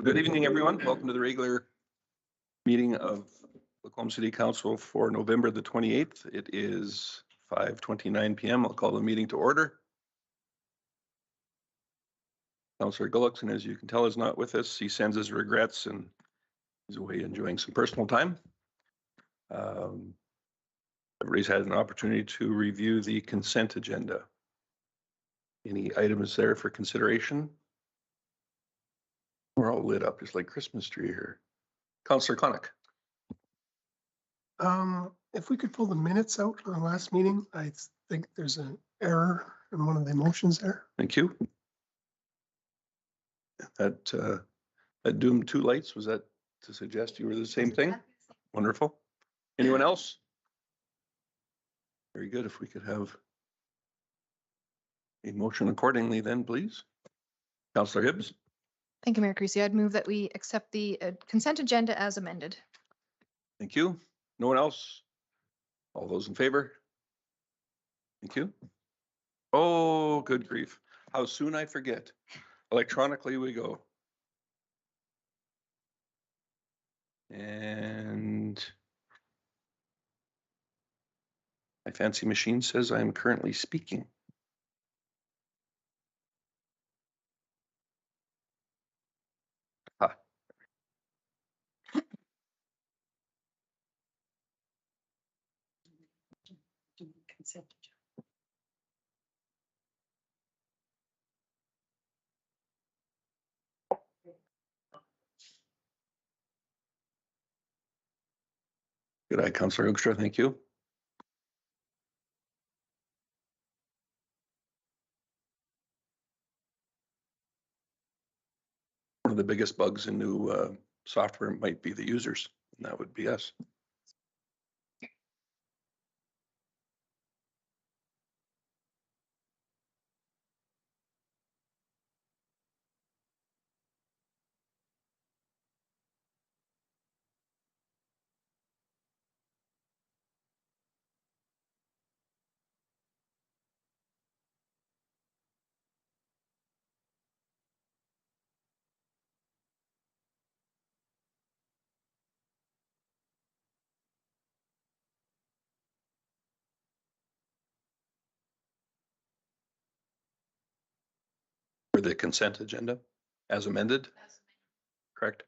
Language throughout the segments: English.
Good evening, everyone. Welcome to the regular meeting of Lacombe City Council for November the 28th. It is 5:29 p.m. I'll call the meeting to order. Councillor Gullickson, as you can tell, is not with us. He sends his regrets and he's away enjoying some personal time. Everybody's had an opportunity to review the consent agenda. Any items there for consideration? We're all lit up just like Christmas tree here. Councillor Connick. If we could pull the minutes out on the last meeting, I think there's an error in one of the motions there. Thank you. That doomed two lights, was that to suggest you were the same thing? Wonderful. Anyone else? Very good. If we could have a motion accordingly then, please. Councillor Hibbs. Thank you, Mayor Creasy. I'd move that we accept the consent agenda as amended. Thank you. No one else? All those in favor? Thank you. Oh, good grief. How soon I forget. Electronically we go. And my fancy machine says I am currently speaking. Ah. Consent. Good eye, Councillor Hoekstra. Thank you. One of the biggest bugs in new software might be the users, and that would be us. For the consent agenda as amended, correct?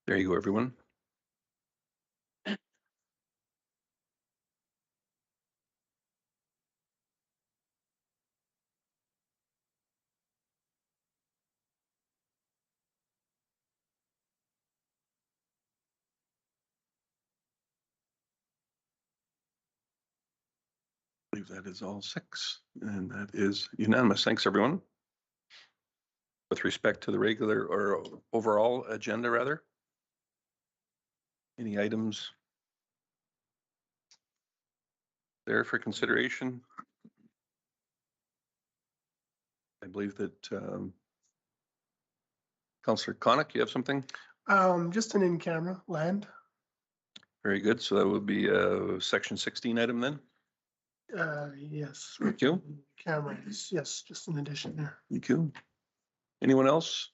There you go, everyone. I believe that is all six, and that is unanimous. Thanks, everyone. With respect to the regular or overall agenda, rather, any items there for consideration? I believe that Councillor Connick, you have something? Just an in-camera land. Very good. So that would be a section 16 item then? Yes. Thank you. Cameras, yes, just an addition there. Thank you. Anyone else?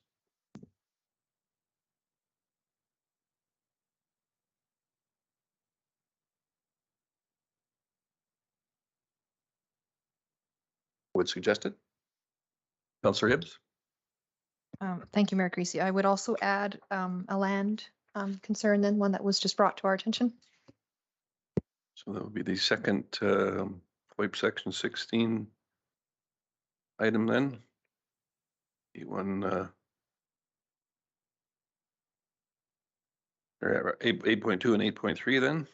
Would suggest it? Councillor Hibbs? Thank you, Mayor Creasy. I would also add a land concern, then one that was just brought to our attention. So that would be the second WIPE section 16 item then. 8.2 and 8.3 then.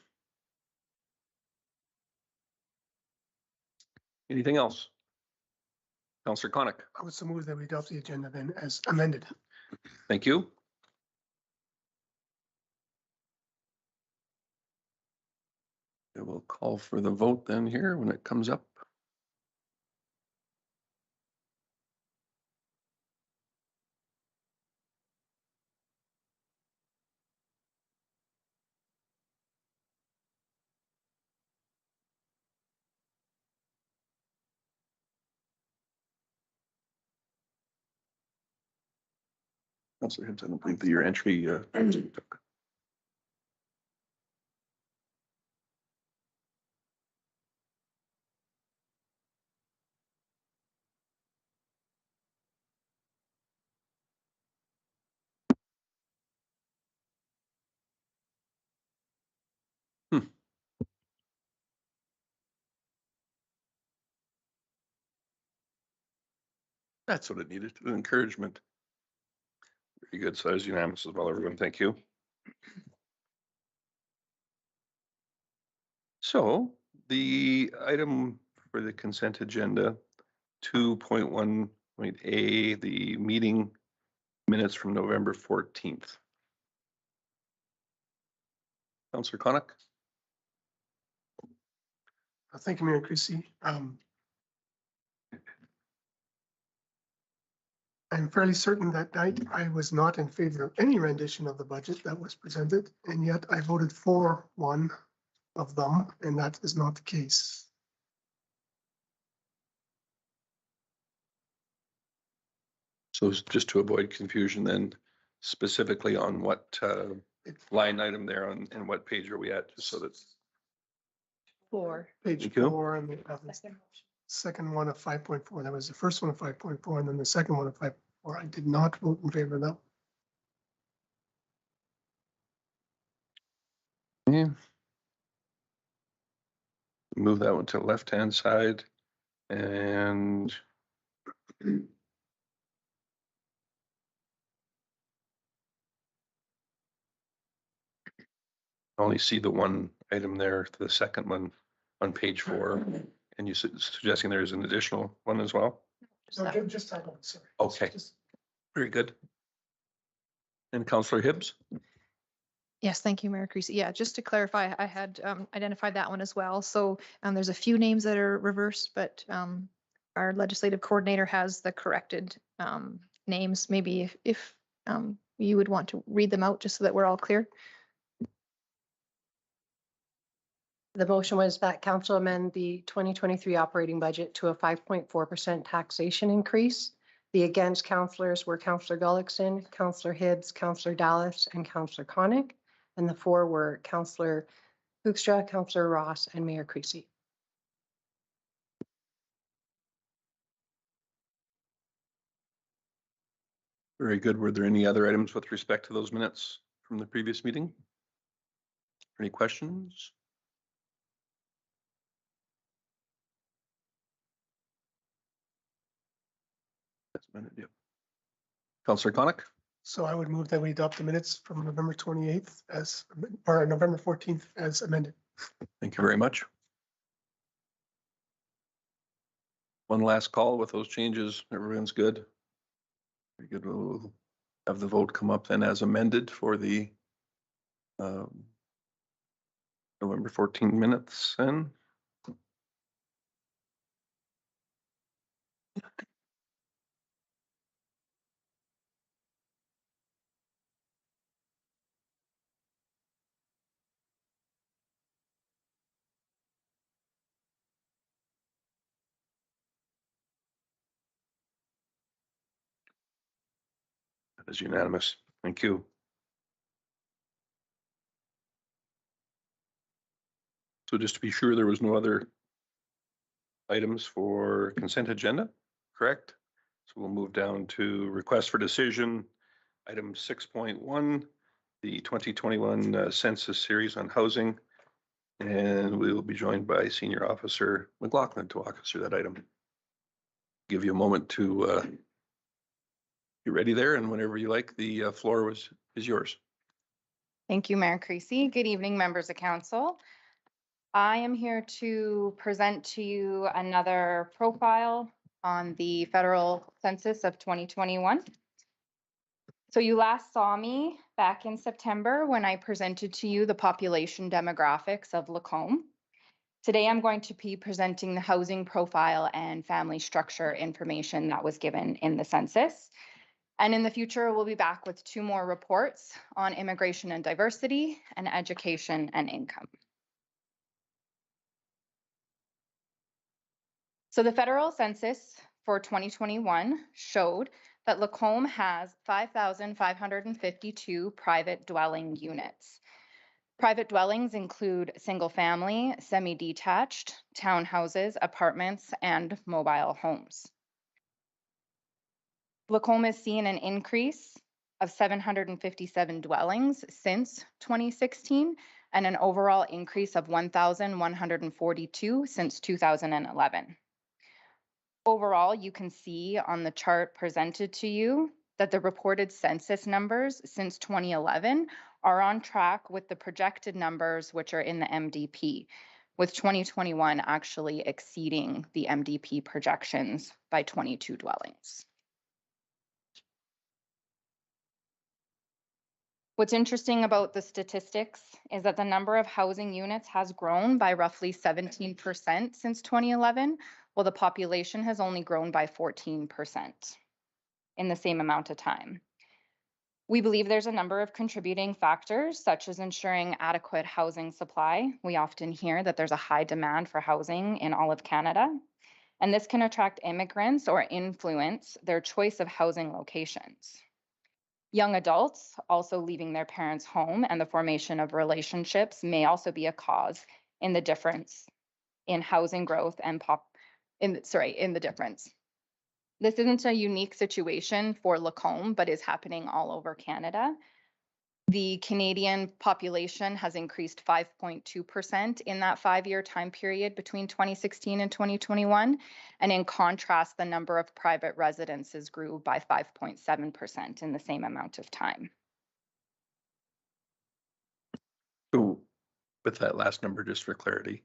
Anything else? Counselor Conick, I would so move that we adopt the agenda then as amended. thank you. I will call for the vote then here when it comes up. Counselor Hibbs, I don't believe that your entry took. That's what it needed, an encouragement. Very good. So that is unanimous as well, everyone. Thank you. So the item for the consent agenda, 2.1.A, the meeting minutes from November 14th. Counselor Conick? Thank you, Mayor Creasy. I'm fairly certain that night I was not in favor of any rendition of the budget that was presented, and yet I voted for one of them, and that is not the case. So just to avoid confusion then, specifically on what line item there on and what page are we at, just so that. 4. Page Thank you. 4 and the second one of 5.4. That was the first one of 5.4, and then the second one of 5.4. I did not vote in favor of that. Yeah. Move that one to the left-hand side and only see the one item there, the second one on page 4. And you suggesting there's an additional one as well? No, just that one, sorry. Okay. Very good. And Counselor Hibbs? Yes, thank you, Mayor Creasy. Yeah, just to clarify, I had identified that one as well. So there's a few names that are reversed, but our legislative coordinator has the corrected names. Maybe if you would want to read them out just so that we're all clear. The motion was that council amend the 2023 operating budget to a 5.4% taxation increase. The against councillors were Councillor Gullickson, Councillor Hibbs, Councillor Dallas, and Councillor Conick. And the 4 were Councillor Hoekstra, Councillor Ross, and Mayor Creasy. Very good. Were there any other items with respect to those minutes from the previous meeting? Any questions? That's amended, yep. Counselor Conick? So I would move that we adopt the minutes from November 28th as, or November 14th as amended. Thank you very much. One last call with those changes. Everyone's good. Very good. We'll have the vote come up then as amended for the November 14 minutes then. That is unanimous. Thank you. So just to be sure, there was no other items for consent agenda, correct? So we'll move down to request for decision, item 6.1, the 2021 census series on housing. And we will be joined by Senior Officer McLaughlin to walk us through that item. Give you a moment to get ready there, and whenever you like, the floor is yours. Thank you, Mayor Creasy. Good evening, members of council. I am here to present to you another profile on the federal census of 2021. So you last saw me back in September when I presented to you the population demographics of Lacombe. Today, I'm going to be presenting the housing profile and family structure information that was given in the census. And in the future, we'll be back with 2 more reports on immigration and diversity and education and income. So the federal census for 2021 showed that Lacombe has 5,552 private dwelling units. Private dwellings include single-family, semi-detached, townhouses, apartments, and mobile homes. Lacombe has seen an increase of 757 dwellings since 2016 and an overall increase of 1,142 since 2011. Overall, you can see on the chart presented to you that the reported census numbers since 2011 are on track with the projected numbers which are in the MDP, with 2021 actually exceeding the MDP projections by 22 dwellings. What's interesting about the statistics is that the number of housing units has grown by roughly 17% since 2011, while the population has only grown by 14% in the same amount of time. We believe there's a number of contributing factors, such as ensuring adequate housing supply. We often hear that there's a high demand for housing in all of Canada, and this can attract immigrants or influence their choice of housing locations. Young adults also leaving their parents' home and the formation of relationships may also be a cause in the difference in housing growth and in the difference. This isn't a unique situation for Lacombe, but is happening all over Canada. The Canadian population has increased 5.2% in that 5-year time period between 2016 and 2021. And in contrast, the number of private residences grew by 5.7% in the same amount of time. So with that last number, just for clarity,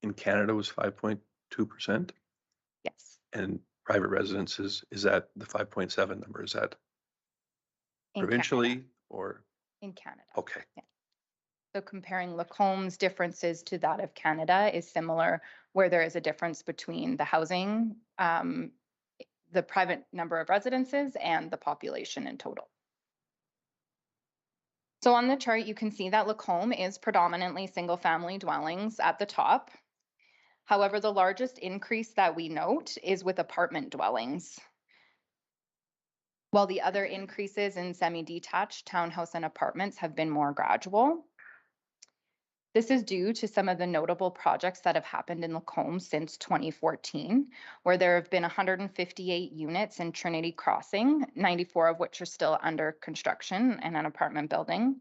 in Canada was 5.2%, Yes. and private residences, is that the 5.7 number? Is that In provincially Canada. or? In Canada. Okay. Yeah. So comparing Lacombe's differences to that of Canada is similar, where there is a difference between the housing, the private number of residences, and the population in total. So on the chart, you can see that Lacombe is predominantly single-family dwellings at the top. However, the largest increase that we note is with apartment dwellings, while the other increases in semi-detached townhouse and apartments have been more gradual. This is due to some of the notable projects that have happened in Lacombe since 2014, where there have been 158 units in Trinity Crossing, 94 of which are still under construction in an apartment building,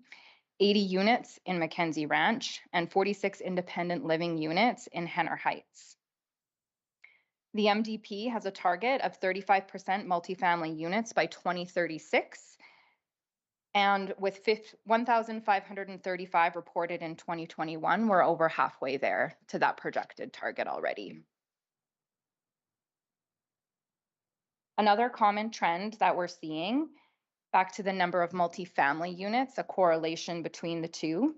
80 units in Mackenzie Ranch, and 46 independent living units in Henner Heights. The MDP has a target of 35% multifamily units by 2036. And with 1,535 reported in 2021, we're over halfway there to that projected target already. Another common trend that we're seeing, back to the number of multifamily units, a correlation between the two,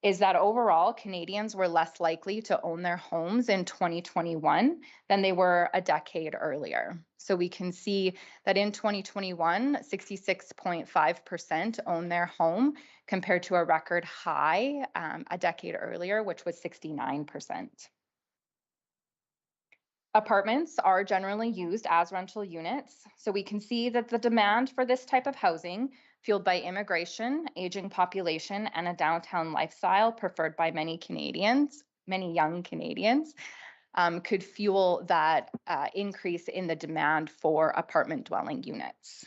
is that overall Canadians were less likely to own their homes in 2021 than they were a decade earlier. So we can see that in 2021, 66.5% own their home compared to a record high a decade earlier, which was 69%. Apartments are generally used as rental units. So we can see that the demand for this type of housing, fueled by immigration, aging population, and a downtown lifestyle preferred by many Canadians, many young Canadians, could fuel that increase in the demand for apartment dwelling units.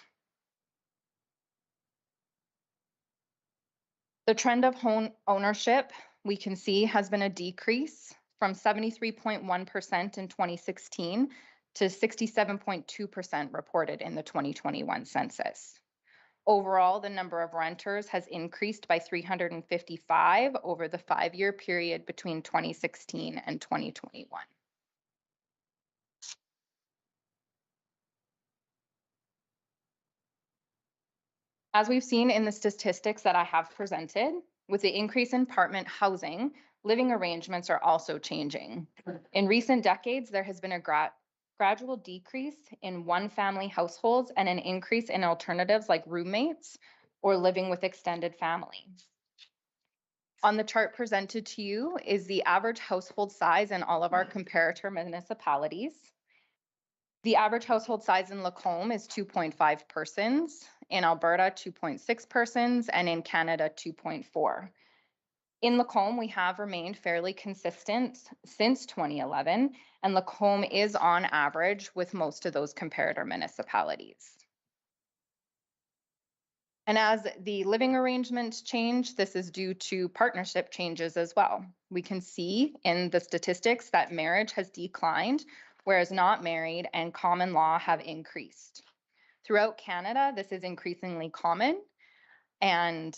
The trend of home ownership, we can see, has been a decrease from 73.1% in 2016 to 67.2% reported in the 2021 census. Overall, the number of renters has increased by 355 over the 5-year period between 2016 and 2021. As we've seen in the statistics that I have presented, with the increase in apartment housing, living arrangements are also changing. In recent decades, there has been a gradual decrease in one-family households and an increase in alternatives like roommates or living with extended family. On the chart presented to you is the average household size in all of our comparator municipalities. The average household size in Lacombe is 2.5 persons, in Alberta 2.6 persons, and in Canada 2.4. In Lacombe, we have remained fairly consistent since 2011, and Lacombe is on average with most of those comparator municipalities. And as the living arrangements change, this is due to partnership changes as well. We can see in the statistics that marriage has declined, whereas not married and common law have increased. Throughout Canada, this is increasingly common, and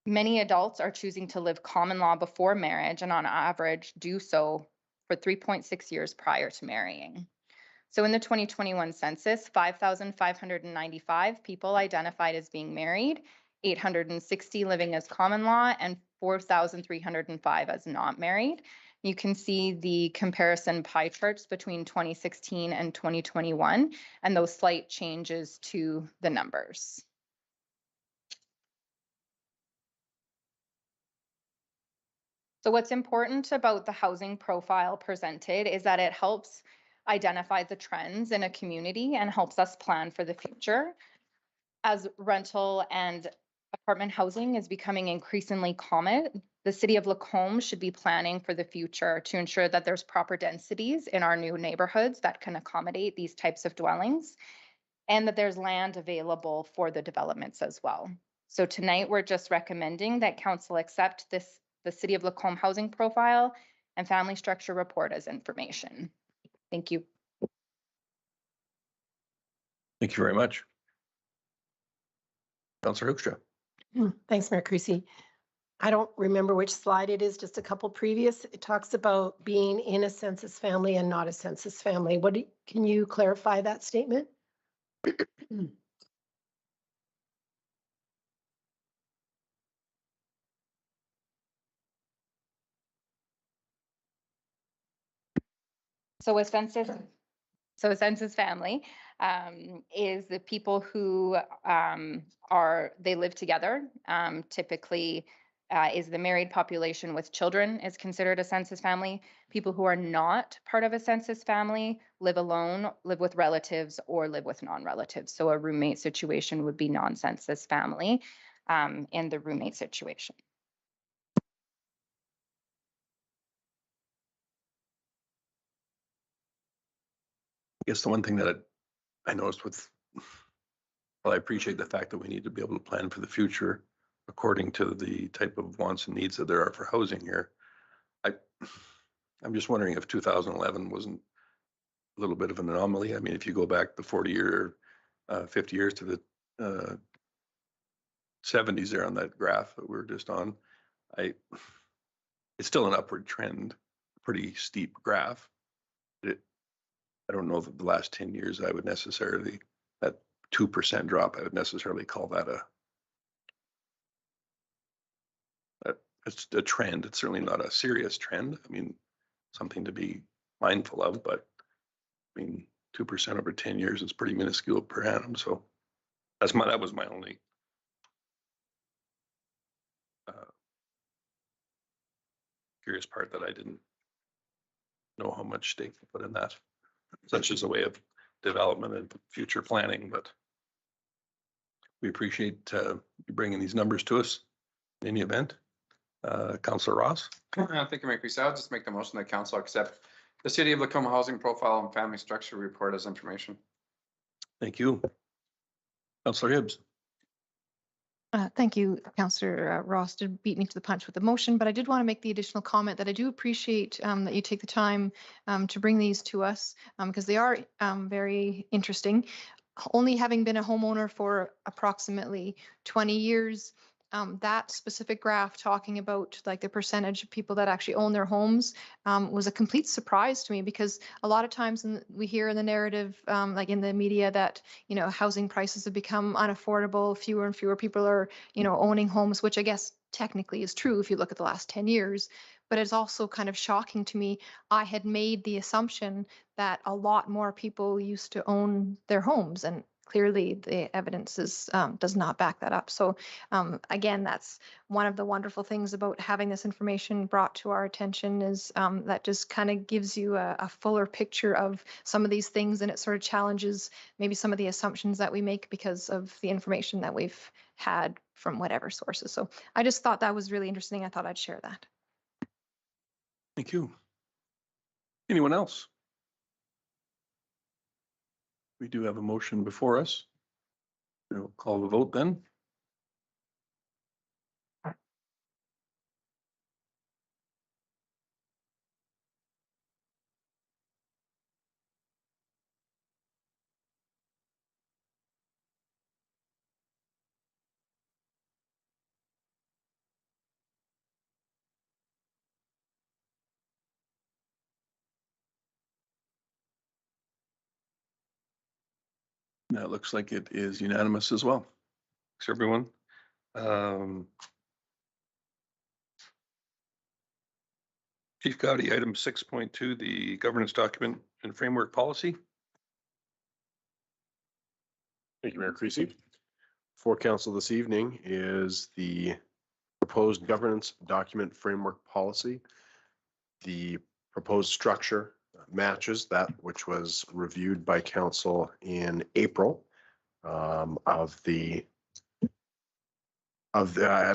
many adults are choosing to live common law before marriage, and on average do so for 3.6 years prior to marrying. So in the 2021 census, 5,595 people identified as being married, 860 living as common law, and 4,305 as not married. You can see the comparison pie charts between 2016 and 2021, and those slight changes to the numbers. So what's important about the housing profile presented is that it helps identify the trends in a community and helps us plan for the future. As rental and apartment housing is becoming increasingly common, the city of Lacombe should be planning for the future to ensure that there's proper densities in our new neighborhoods that can accommodate these types of dwellings, and that there's land available for the developments as well. So tonight, we're just recommending that council accept the City of Lacombe housing profile and family structure report as information. Thank you. Thank you very much. Councillor Hoekstra. Thanks, Mayor Creasy. I don't remember which slide it is, just a couple previous. It talks about being in a census family and not a census family. Can you clarify that statement? So a census family is the people who they live together. Typically is the married population with children is considered a census family. People who are not part of a census family live alone, live with relatives, or live with non-relatives. So a roommate situation would be non-census family in the roommate situation. I guess the one thing that I noticed well, I appreciate the fact that we need to be able to plan for the future according to the type of wants and needs that there are for housing here. I'm just wondering if 2011 wasn't a little bit of an anomaly. I mean, if you go back the 40 or 50 years to the 70s there on that graph that we were just on, it's still an upward trend, pretty steep graph. I don't know that the last 10 years I would necessarily, that 2% drop, I would necessarily call that it's a trend. It's certainly not a serious trend. I mean, something to be mindful of, but I mean, 2% over 10 years is pretty minuscule per annum. So that was my only curious part, that I didn't know how much stake to put in that, such as a way of development and future planning. But we appreciate you bringing these numbers to us in any event. Councillor Ross. Thank you, Mayor Creasy. I'll just make the motion that council accept the City of Lacombe housing profile and family structure report as information. Thank you. Councillor Hibbs. Thank you, Councillor Ross, to beat me to the punch with the motion, but I did want to make the additional comment that I do appreciate that you take the time to bring these to us because they are very interesting. Only having been a homeowner for approximately 20 years, that specific graph talking about like the percentage of people that actually own their homes was a complete surprise to me, because a lot of times we hear in the narrative, like in the media, that, you know, housing prices have become unaffordable. Fewer and fewer people are, you know, owning homes, which I guess technically is true if you look at the last 10 years. But it's also kind of shocking to me. I had made the assumption that a lot more people used to own their homes, and clearly the evidence does not back that up. So again, that's one of the wonderful things about having this information brought to our attention, is that just kind of gives you a fuller picture of some of these things, and it sort of challenges maybe some of the assumptions that we make because of the information that we've had from whatever sources. So I just thought that was really interesting. I thought I'd share that. Thank you. Anyone else? We do have a motion before us. We'll call the vote then. That looks like it is unanimous as well. Thanks, everyone. Chief Gowdy, item 6.2, the governance document and framework policy. Thank you, Mayor Creasy. For council this evening is the proposed governance document framework policy. The proposed structure matches that which was reviewed by council in April at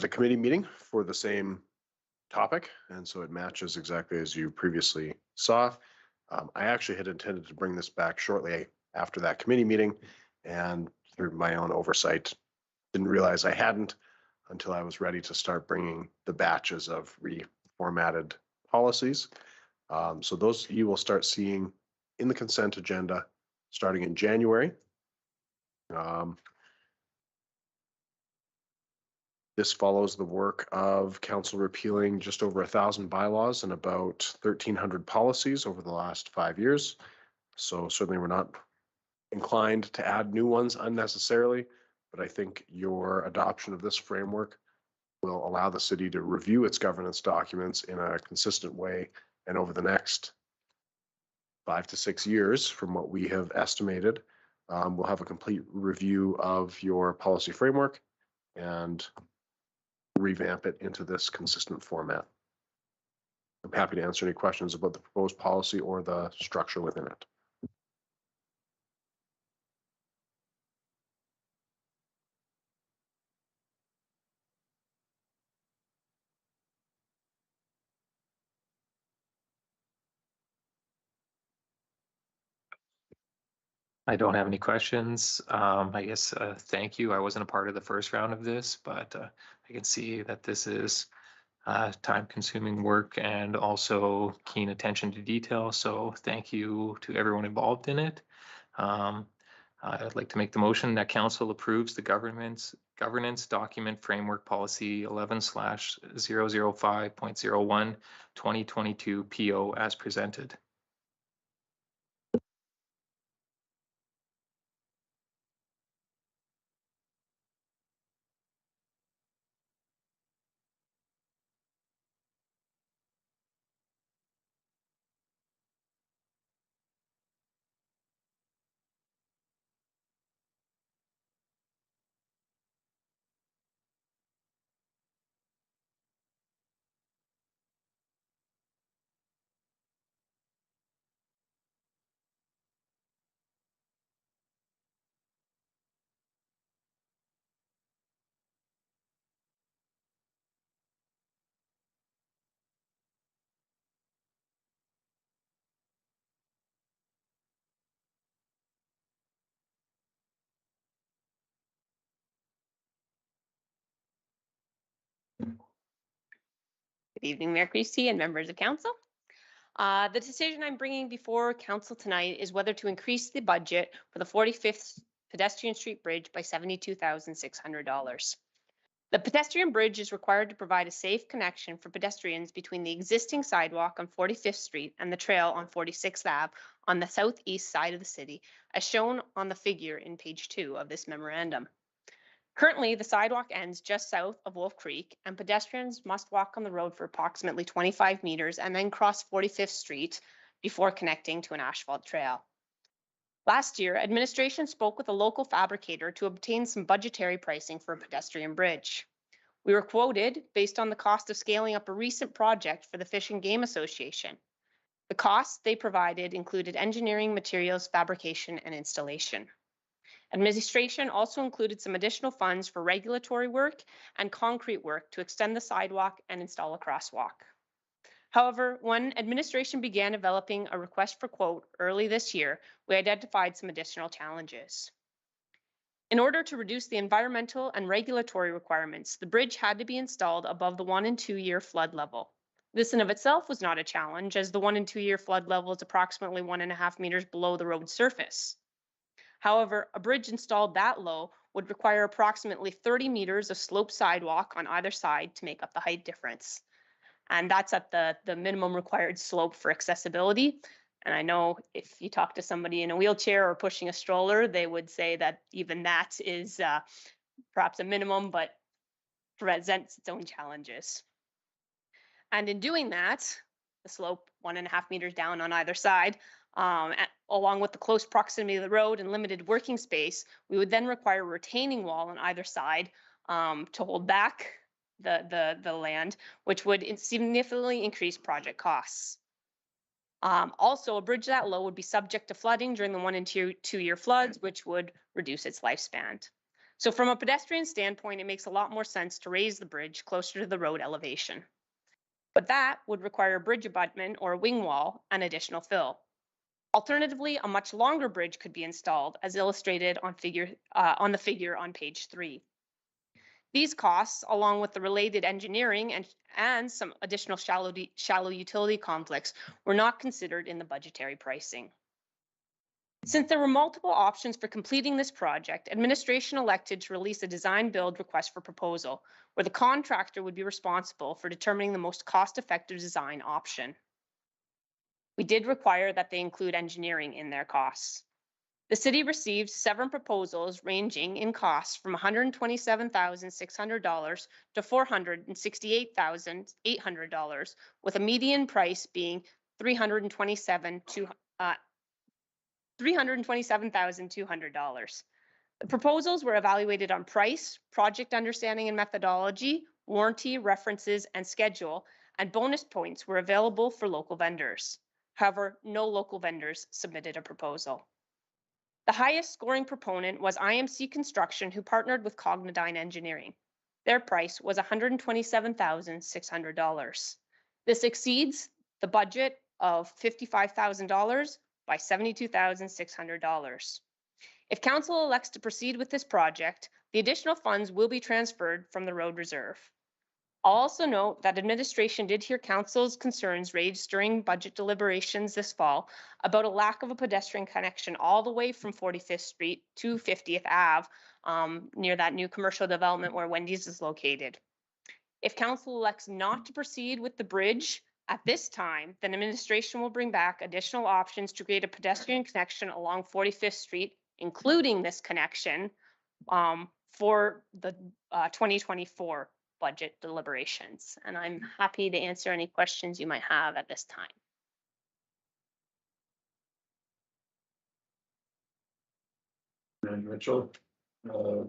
a committee meeting for the same topic, and so it matches exactly as you previously saw. I actually had intended to bring this back shortly after that committee meeting, and through my own oversight, didn't realize I hadn't until I was ready to start bringing the batches of reformatted policies. So those you will start seeing in the consent agenda starting in January. This follows the work of council repealing just over 1,000 bylaws and about 1,300 policies over the last 5 years. So certainly we're not inclined to add new ones unnecessarily, but I think your adoption of this framework will allow the city to review its governance documents in a consistent way. And over the next 5 to 6 years, from what we have estimated, we'll have a complete review of your policy framework and revamp it into this consistent format. I'm happy to answer any questions about the proposed policy or the structure within it. I don't have any questions. I guess, thank you. I wasn't a part of the first round of this, but I can see that this is time-consuming work and also keen attention to detail. So thank you to everyone involved in it. I'd like to make the motion that council approves the governance document framework policy 11/005.01 2022 PO as presented. Good evening, Mayor Creasy and members of council. The decision I'm bringing before council tonight is whether to increase the budget for the 45th Pedestrian Street Bridge by $72,600. The pedestrian bridge is required to provide a safe connection for pedestrians between the existing sidewalk on 45th Street and the trail on 46th Ave on the southeast side of the city, as shown on the figure in page 2 of this memorandum. Currently, the sidewalk ends just south of Wolf Creek, and pedestrians must walk on the road for approximately 25 meters and then cross 45th Street before connecting to an asphalt trail. Last year, administration spoke with a local fabricator to obtain some budgetary pricing for a pedestrian bridge. We were quoted based on the cost of scaling up a recent project for the Fish and Game Association. The costs they provided included engineering, materials, fabrication, and installation. Administration also included some additional funds for regulatory work and concrete work to extend the sidewalk and install a crosswalk. However, when administration began developing a request for quote early this year, we identified some additional challenges. In order to reduce the environmental and regulatory requirements, the bridge had to be installed above the 1 and 2 year flood level. This in of itself was not a challenge, as the 1 and 2 year flood level is approximately 1.5 meters below the road surface. However, a bridge installed that low would require approximately 30 meters of sloped sidewalk on either side to make up the height difference. And that's at the minimum required slope for accessibility. And I know if you talk to somebody in a wheelchair or pushing a stroller, they would say that even that is perhaps a minimum, but presents its own challenges. And in doing that, the slope 1.5 meters down on either side, along with the close proximity of the road and limited working space, we would then require a retaining wall on either side to hold back the land, which would significantly increase project costs. Also, a bridge that low would be subject to flooding during the 1 and 2 year floods, which would reduce its lifespan. So from a pedestrian standpoint, it makes a lot more sense to raise the bridge closer to the road elevation. But that would require a bridge abutment or a wing wall and additional fill. Alternatively, a much longer bridge could be installed, as illustrated on the figure on page 3. These costs, along with the related engineering and some additional shallow utility conflicts, were not considered in the budgetary pricing. Since there were multiple options for completing this project, administration elected to release a design build request for proposal, where the contractor would be responsible for determining the most cost-effective design option. We did require that they include engineering in their costs. The city received 7 proposals ranging in costs from $127,600 to $468,800, with a median price being $327,200. The proposals were evaluated on price, project understanding and methodology, warranty, references, and schedule, and bonus points were available for local vendors. However, no local vendors submitted a proposal. The highest scoring proponent was IMC Construction, who partnered with Cognodyne Engineering. Their price was $127,600. This exceeds the budget of $55,000 by $72,600. If council elects to proceed with this project, the additional funds will be transferred from the road reserve. I'll also note that administration did hear council's concerns raised during budget deliberations this fall about a lack of a pedestrian connection all the way from 45th Street to 50th Ave near that new commercial development where Wendy's is located. If council elects not to proceed with the bridge at this time, then administration will bring back additional options to create a pedestrian connection along 45th Street, including this connection for the 2024 budget deliberations. And I'm happy to answer any questions you might have at this time. Mitchell,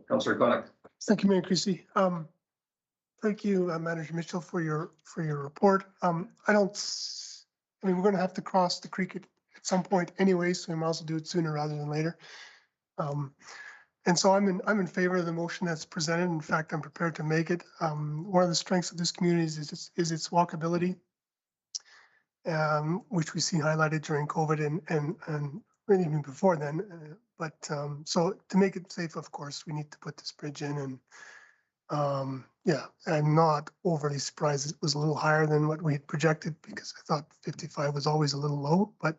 Councillor Koenig. Thank you, Mayor Creasy. Thank you, Manager Mitchell, for your report. We're going to have to cross the creek at some point anyway, so we might as well do it sooner rather than later. And so I'm in favor of the motion that's presented. In fact, I'm prepared to make it. One of the strengths of this community is its walkability, which we see highlighted during COVID and even before then. So to make it safe, of course, we need to put this bridge in. And yeah, I'm not overly surprised it was a little higher than what we had projected, because I thought 55 was always a little low. But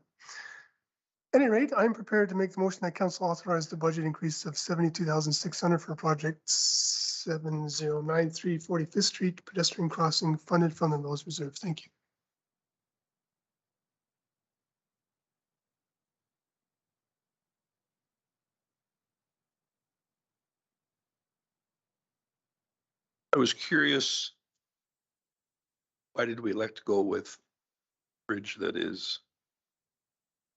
at any rate, I'm prepared to make the motion that council authorize the budget increase of $72,600 for projects 7093 45th Street pedestrian crossing funded from the Rose Reserve. Thank you. I was curious, why did we elect to go with bridge that is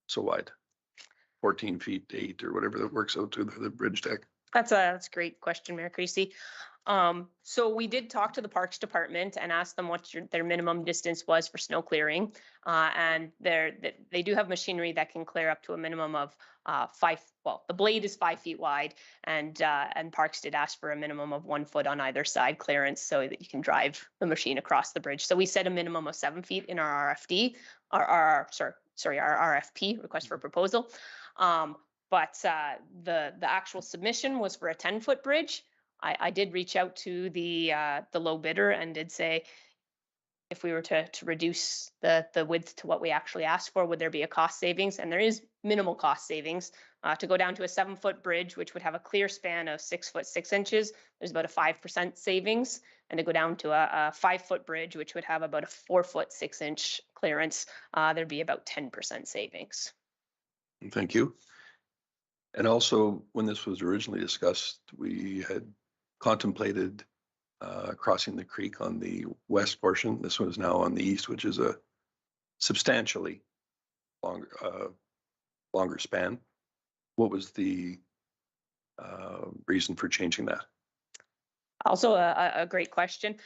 so wide? 14 feet, 8 or whatever that works out to the bridge deck. That's a great question, Mayor Creasy. So we did talk to the Parks Department and ask them what their minimum distance was for snow clearing. And they do have machinery that can clear up to a minimum of 5, well, the blade is 5 feet wide, and Parks did ask for a minimum of 1 foot on either side clearance so that you can drive the machine across the bridge. So we set a minimum of 7 feet in our RFD, our RFP, request for proposal. But the actual submission was for a 10-foot bridge. I did reach out to the low bidder and did say, if we were to reduce the width to what we actually asked for, would there be a cost savings? And there is minimal cost savings. To go down to a 7-foot bridge, which would have a clear span of 6 foot 6 inches, there's about a 5% savings. And to go down to a 5-foot bridge, which would have about a 4 foot 6 inch clearance, there'd be about 10% savings. Thank you. And also, when this was originally discussed, we had contemplated crossing the creek on the west portion. This one is now on the east, which is a substantially longer span. What was the reason for changing that? Also a great question.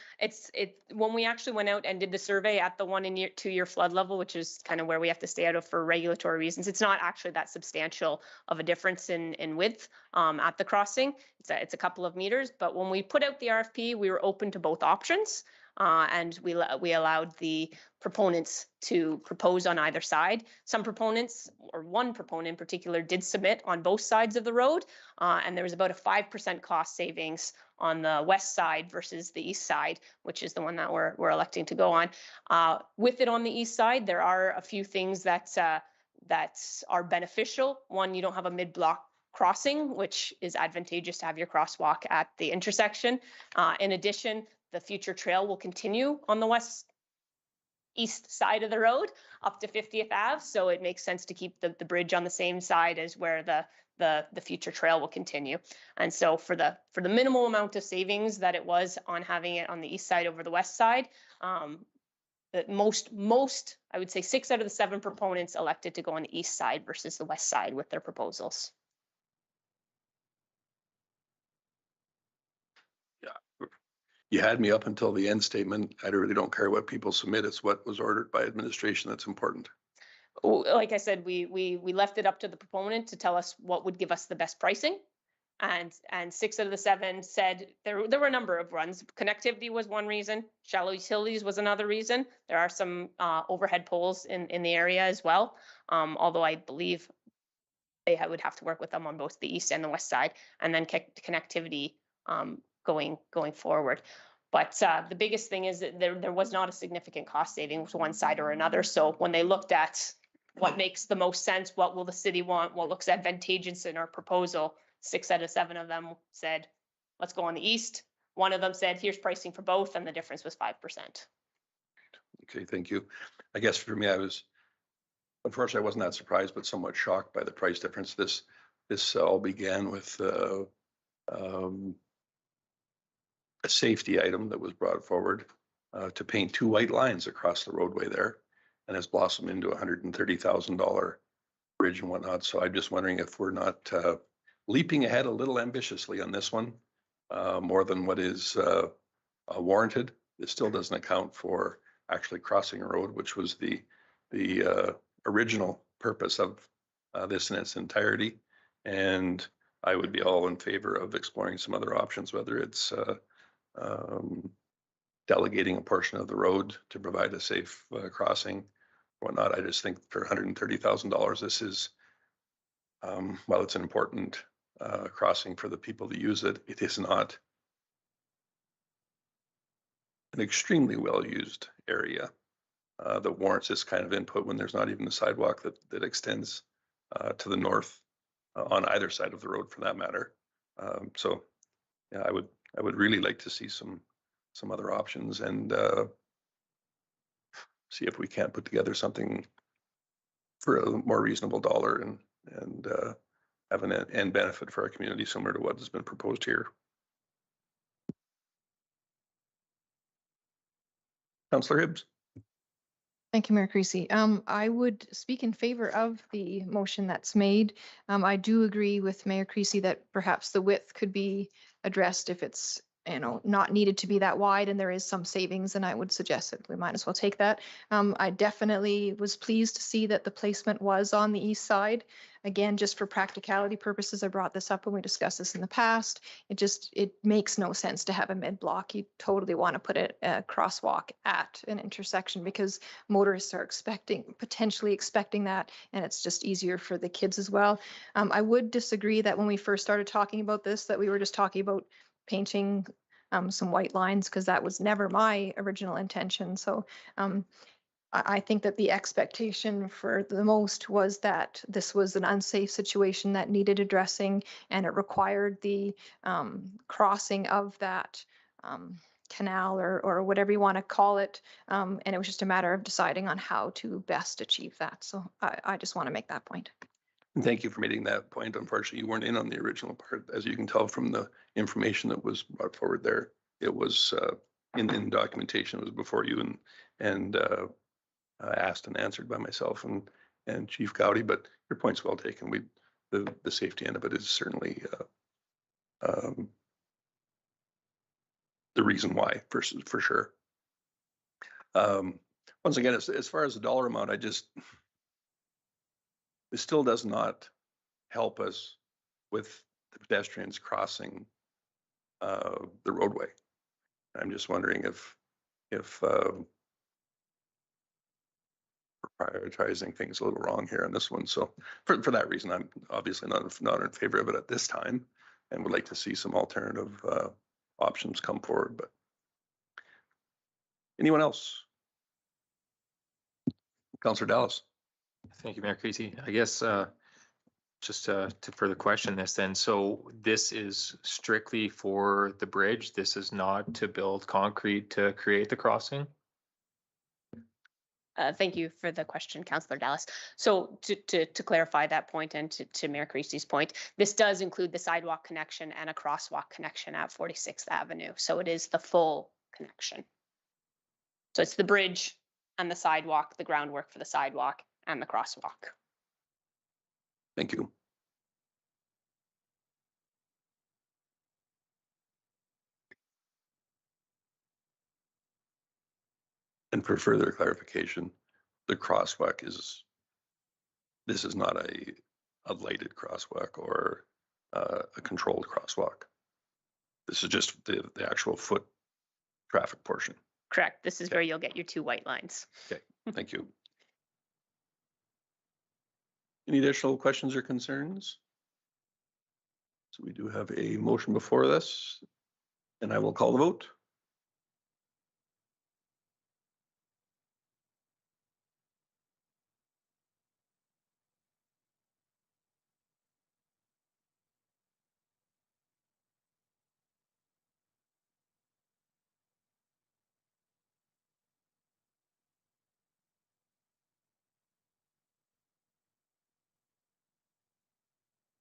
When we actually went out and did the survey at the 1 and 2 year flood level, which is kind of where we have to stay out of for regulatory reasons, it's not actually that substantial of a difference in width at the crossing. It's a couple of meters, but when we put out the RFP, we were open to both options. And we allowed the proponents to propose on either side. Some proponents, or one proponent in particular, did submit on both sides of the road, and there was about a 5% cost savings on the west side versus the east side, which is the one that we're electing to go on. With it on the east side, there are a few things that are beneficial. One, you don't have a mid-block crossing, which is advantageous to have your crosswalk at the intersection. In addition, the future trail will continue on the east side of the road up to 50th Ave. So it makes sense to keep the bridge on the same side as where the future trail will continue. And so for the minimal amount of savings that it was on having it on the east side over the west side, most, I would say 6 out of the 7 proponents elected to go on the east side versus the west side with their proposals. You had me up until the end statement. I really don't care what people submit. It's what was ordered by administration that's important. Like I said, we left it up to the proponent to tell us what would give us the best pricing. And 6 out of the 7 said there were a number of runs. Connectivity was one reason. Shallow utilities was another reason. There are some overhead poles in the area as well. Although I believe they would have to work with them on both the east and the west side, and then connectivity going forward. But the biggest thing is that there was not a significant cost saving to one side or another. So when they looked at what makes the most sense, what will the city want, what looks advantageous in our proposal, 6 out of 7 of them said, let's go on the east. One of them said, here's pricing for both, and the difference was 5%. Okay, thank you. I guess for me, unfortunately, I wasn't that surprised, but somewhat shocked by the price difference. This all began with a safety item that was brought forward to paint 2 white lines across the roadway there, and has blossomed into a $130,000 bridge and whatnot. So I'm just wondering if we're not leaping ahead a little ambitiously on this one, more than what is warranted. It still doesn't account for actually crossing a road, which was the original purpose of this in its entirety. And I would be all in favor of exploring some other options, whether it's delegating a portion of the road to provide a safe crossing, whatnot. I just think for $130,000, this is, while it's an important crossing for the people that use it, it is not an extremely well-used area that warrants this kind of input when there's not even a sidewalk that extends to the north on either side of the road for that matter. So yeah, I would I would really like to see some other options and see if we can't put together something for a more reasonable dollar and have an end benefit for our community similar to what has been proposed here. Councillor Hibbs. Thank you, Mayor Creasy. I would speak in favor of the motion that's made. I do agree with Mayor Creasy that perhaps the width could be addressed if it's, not needed to be that wide and there is some savings, and I would suggest that we might as well take that. I definitely was pleased to see that the placement was on the east side. Again, just for practicality purposes, I brought this up when we discussed this in the past. It makes no sense to have a mid block. You totally want to put a crosswalk at an intersection because motorists are potentially expecting that, and it's just easier for the kids as well. I would disagree that when we first started talking about this, that we were just talking about painting some white lines, because that was never my original intention. So I think that the expectation for the most was that this was an unsafe situation that needed addressing, and it required the crossing of that canal or whatever you want to call it. And it was just a matter of deciding on how to best achieve that. So I just want to make that point. Thank you for making that point. Unfortunately, you weren't in on the original part. As you can tell from the information that was brought forward there, it was in documentation. It was before you and asked and answered by myself and Chief Gowdy. But your point's well taken. The safety end of it is certainly the reason why, for sure. Once again, as far as the dollar amount, it still does not help us with the pedestrians crossing the roadway. I'm just wondering if we're prioritizing things a little wrong here on this one. So for that reason, I'm obviously not in favor of it at this time, and would like to see some alternative options come forward. But anyone else? Councillor Dallas. Thank you, Mayor Creasy. I guess just to further question this then, so this is strictly for the bridge? This is not to build concrete to create the crossing? Thank you for the question, Councillor Dallas. So to clarify that point and to Mayor Creasy's point, this does include the sidewalk connection and a crosswalk connection at 46th Avenue. So it is the full connection. So it's the bridge and the sidewalk, the groundwork for the sidewalk and the crosswalk. Thank you. And for further clarification, the crosswalk this is not a lighted crosswalk or a controlled crosswalk. This is just the actual foot traffic portion. Correct. This is where you'll get your 2 white lines. Okay, thank you. Any additional questions or concerns? So we do have a motion before this, and I will call the vote.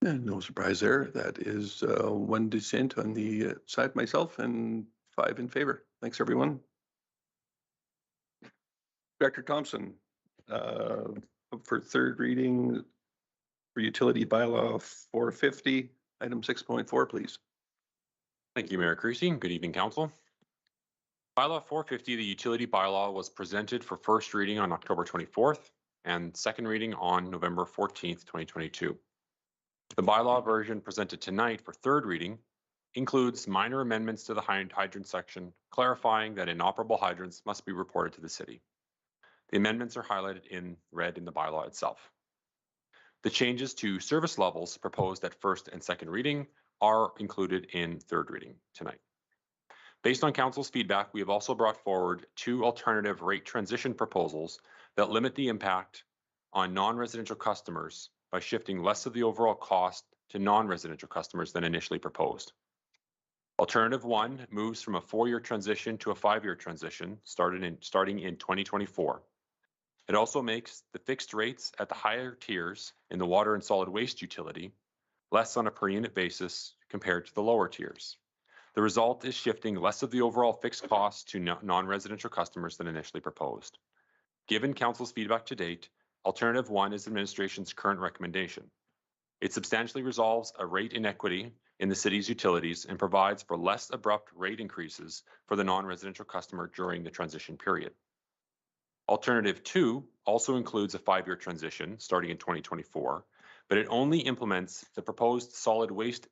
And no surprise there. That is 1 dissent on the side myself and 5 in favor. Thanks, everyone. Director Thompson, for third reading for utility bylaw 450, item 6.4, please. Thank you, Mayor Creasy. Good evening, Council. Bylaw 450, the utility bylaw, was presented for first reading on October 24th and second reading on November 14th, 2022. The bylaw version presented tonight for third reading includes minor amendments to the hydrant section, clarifying that inoperable hydrants must be reported to the city. The amendments are highlighted in red in the bylaw itself. The changes to service levels proposed at first and second reading are included in third reading tonight. Based on Council's feedback, we have also brought forward 2 alternative rate transition proposals that limit the impact on non-residential customers by shifting less of the overall cost to non-residential customers than initially proposed. Alternative 1 moves from a 4-year transition to a 5-year transition starting in 2024. It also makes the fixed rates at the higher tiers in the water and solid waste utility less on a per unit basis compared to the lower tiers. The result is shifting less of the overall fixed costs to non-residential customers than initially proposed. Given council's feedback to date, alternative 1 is administration's current recommendation. It substantially resolves a rate inequity in the city's utilities and provides for less abrupt rate increases for the non-residential customer during the transition period. Alternative 2 also includes a 5-year transition starting in 2024, but it only implements the proposed solid waste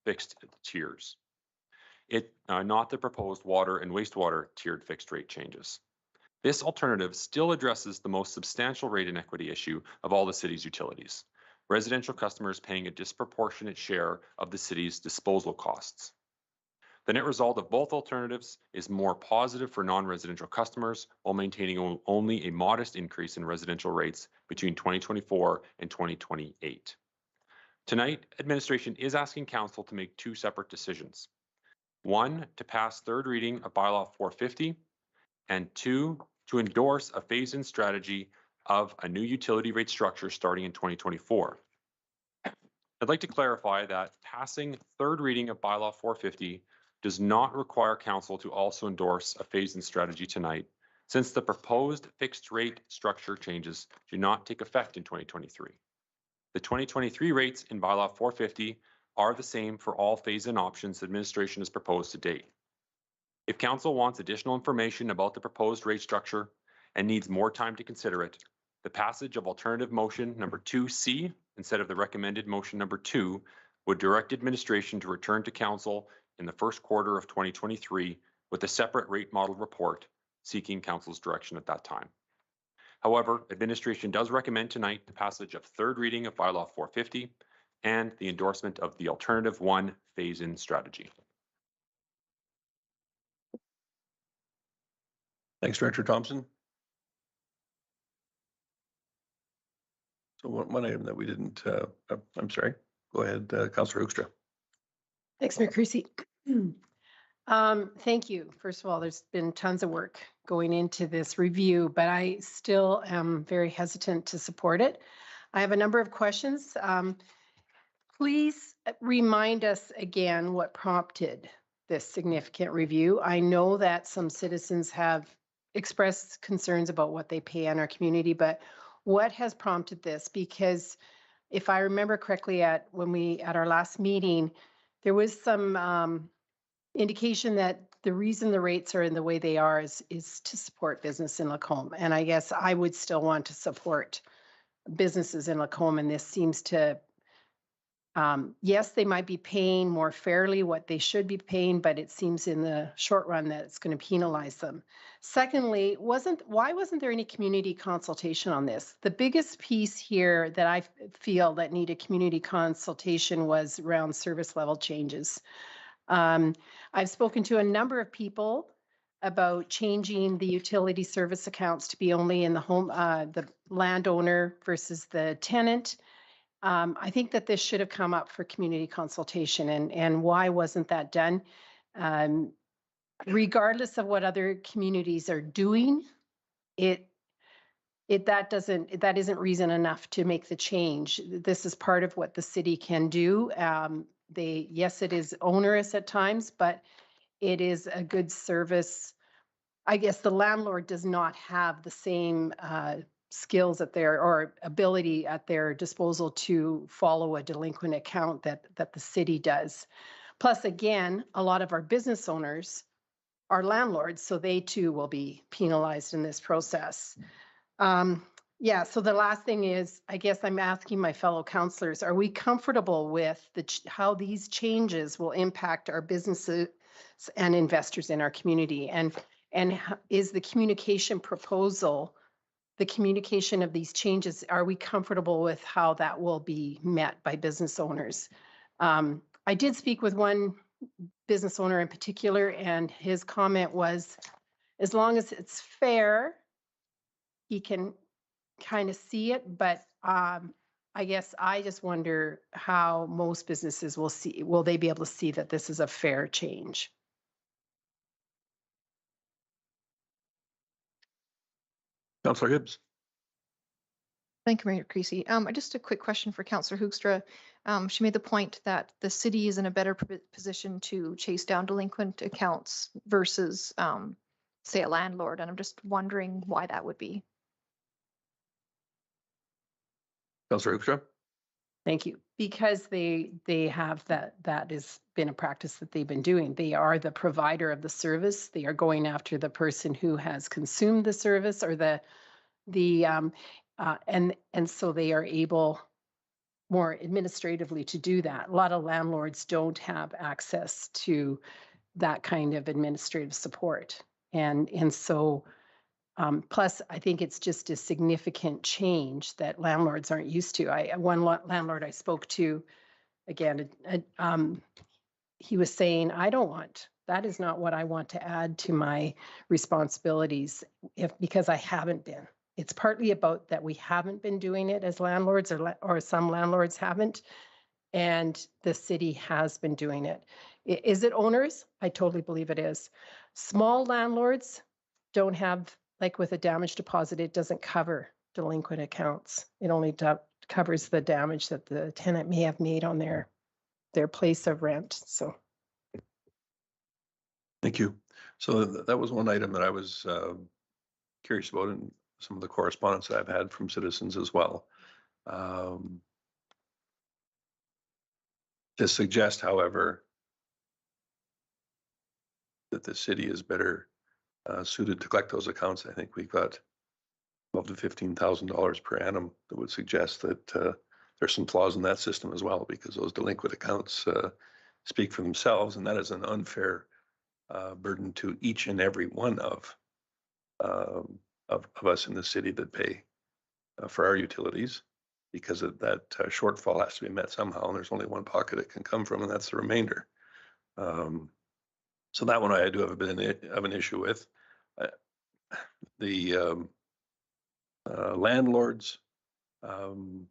fixed tiers, not the proposed water and wastewater tiered fixed rate changes. This alternative still addresses the most substantial rate inequity issue of all the city's utilities, residential customers paying a disproportionate share of the city's disposal costs. The net result of both alternatives is more positive for non-residential customers while maintaining only a modest increase in residential rates between 2024 and 2028. Tonight, administration is asking council to make 2 separate decisions. 1, to pass 3rd reading of bylaw 450, and 2, to endorse a phase-in strategy of a new utility rate structure starting in 2024. I'd like to clarify that passing 3rd reading of bylaw 450 does not require council to also endorse a phase-in strategy tonight, since the proposed fixed rate structure changes do not take effect in 2023. The 2023 rates in bylaw 450 are the same for all phase-in options administration has proposed to date. If council wants additional information about the proposed rate structure and needs more time to consider it, the passage of alternative motion number 2C instead of the recommended motion number 2 would direct administration to return to council in the first quarter of 2023 with a separate rate model report seeking council's direction at that time. However, administration does recommend tonight the passage of 3rd reading of bylaw 450 and the endorsement of the alternative 1 phase-in strategy. Thanks, Director Thompson. So one item that we didn't, I'm sorry, go ahead, Councillor Hoekstra. Thanks, Mayor Creasy. Thank you. First of all, there's been tons of work going into this review, but I still am very hesitant to support it. I have a number of questions. Please remind us again what prompted this significant review. I know that some citizens have expressed concerns about what they pay in our community, but what has prompted this? Because if I remember correctly, at our last meeting, there was some indication that the reason the rates are in the way they are is to support business in Lacombe. And I guess I would still want to support businesses in Lacombe, and this seems to, yes, they might be paying more fairly what they should be paying, but it seems in the short run that it's going to penalize them. Secondly, why wasn't there any community consultation on this? The biggest piece here that I feel that needed community consultation was around service level changes. I've spoken to a number of people about changing the utility service accounts to be only in the home, the landowner versus the tenant. I think that this should have come up for community consultation, and why wasn't that done? Regardless of what other communities are doing, that isn't reason enough to make the change. This is part of what the city can do. Yes, it is onerous at times, but it is a good service. I guess the landlord does not have the same skills or ability at their disposal to follow a delinquent account that the city does. Plus, again, a lot of our business owners are landlords, so they too will be penalized in this process. Yeah, so the last thing is, I guess I'm asking my fellow councillors, are we comfortable with how these changes will impact our businesses and investors in our community? And is the communication proposal, the communication of these changes, are we comfortable with how that will be met by business owners? I did speak with one business owner in particular, and his comment was, as long as it's fair, he can kind of see it, but I guess I just wonder how most businesses will they be able to see that this is a fair change? Councillor Hibbs. Thank you, Mayor Creasy. Just a quick question for Councillor Hoekstra. She made the point that the city is in a better position to chase down delinquent accounts versus, say, a landlord, and I'm just wondering why that would be. Councillor Hoekstra. Thank you. Because they have that has been a practice that they've been doing. They are the provider of the service. They are going after the person who has consumed the service or and so they are able more administratively to do that. A lot of landlords don't have access to that kind of administrative support. And so plus, I think it's just a significant change that landlords aren't used to. One landlord I spoke to, again, he was saying, that is not what I want to add to my responsibilities because I haven't been. It's partly about that we haven't been doing it as landlords or some landlords haven't, and the city has been doing it. Is it owners? I totally believe it is. Small landlords don't have, like with a damage deposit, it doesn't cover delinquent accounts. It only covers the damage that the tenant may have made on their place of rent. So. Thank you. So that was one item that I was curious about, and some of the correspondence that I've had from citizens as well. To suggest, however, that the city is better suited to collect those accounts, I think we've got $12,000 to $15,000 per annum that would suggest that there's some flaws in that system as well, because those delinquent accounts speak for themselves, and that is an unfair burden to each and every one of us in the city that pay for our utilities, because of that shortfall has to be met somehow, and there's only one pocket it can come from, and that's the remainder. So that one I do have a bit of an issue with. The landlords, and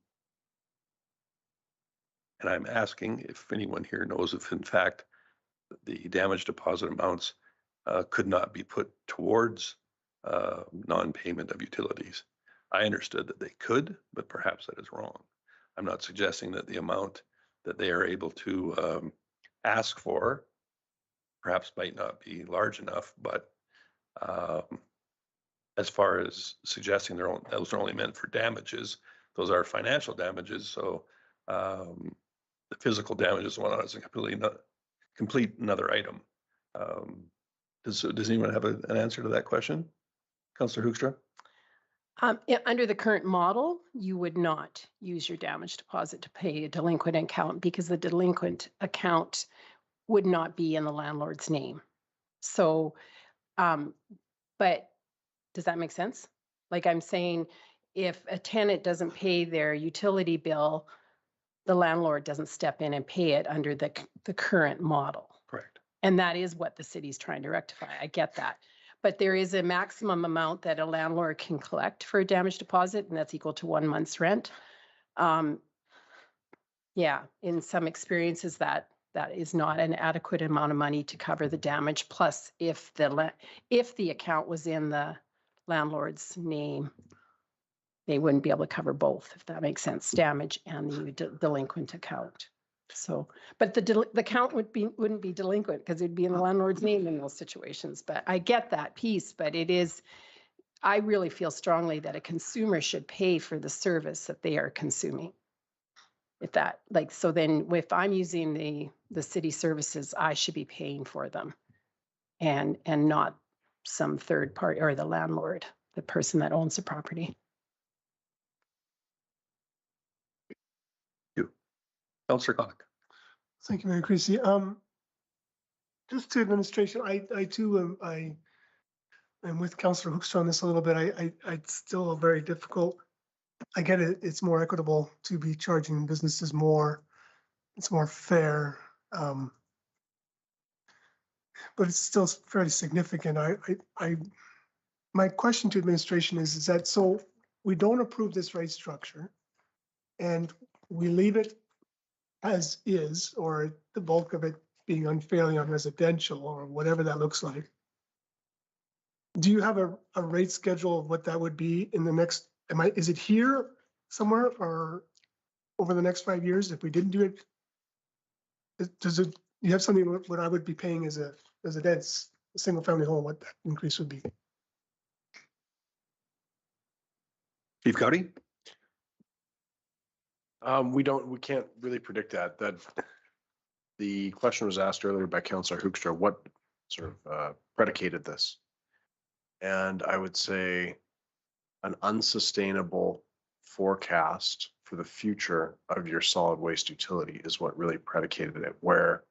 I'm asking if anyone here knows if in fact the damage deposit amounts could not be put towards non-payment of utilities. I understood that they could, but perhaps that is wrong. I'm not suggesting that the amount that they are able to ask for perhaps might not be large enough, but as far as suggesting those are only meant for damages, those are financial damages. So the physical damage is one is a complete another item. Does anyone have an answer to that question? Councillor Hoekstra? Under the current model, you would not use your damage deposit to pay a delinquent account because the delinquent account would not be in the landlord's name. So, but does that make sense? Like I'm saying, if a tenant doesn't pay their utility bill, the landlord doesn't step in and pay it under the current model. Correct. And that is what the city's trying to rectify. I get that. But there is a maximum amount that a landlord can collect for a damage deposit, and that's equal to 1 month's rent. Yeah, in some experiences that is not an adequate amount of money to cover the damage. Plus, if the account was in the landlord's name, they wouldn't be able to cover both, if that makes sense, damage and the delinquent account. So, but the account wouldn't be delinquent because it'd be in the landlord's name in those situations. But I get that piece, but I really feel strongly that a consumer should pay for the service that they are consuming. So then if I'm using the city services, I should be paying for them and not some third party or the landlord, the person that owns the property. Councillor Connick. Thank you, Mayor Creasy. Just to administration, I too am with Councillor Hoekstra on this a little bit. It's still very difficult. I get it. It's more equitable to be charging businesses more. It's more fair. But it's still fairly significant. My question to administration is that so we don't approve this rate structure. and we leave it as is, or the bulk of it being unfairly on residential or whatever that looks like. Do you have a rate schedule of what that would be in the next, is it here somewhere or over the next 5 years if we didn't do it? Does it, you have something what I would be paying as a dense, a single family home, what that increase would be? Chief Gowdy? We can't really predict that. The question was asked earlier by Councillor Hoekstra, what sort of predicated this? And I would say an unsustainable forecast for the future of your solid waste utility is what really predicated it, where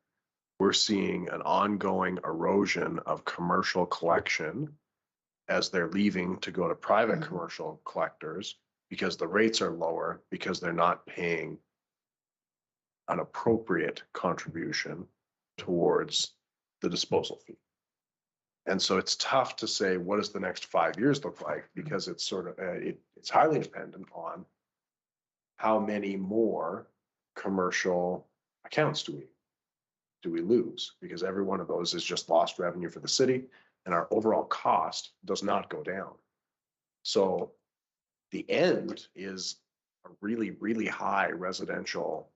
we're seeing an ongoing erosion of commercial collection as they're leaving to go to private commercial collectors because the rates are lower, because they're not paying an appropriate contribution towards the disposal fee. And so it's tough to say, what does the next 5 years look like? Because it's sort of, it's highly dependent on how many more commercial accounts do we lose? Because every one of those is just lost revenue for the city, and our overall cost does not go down. So the end is a really, really high residential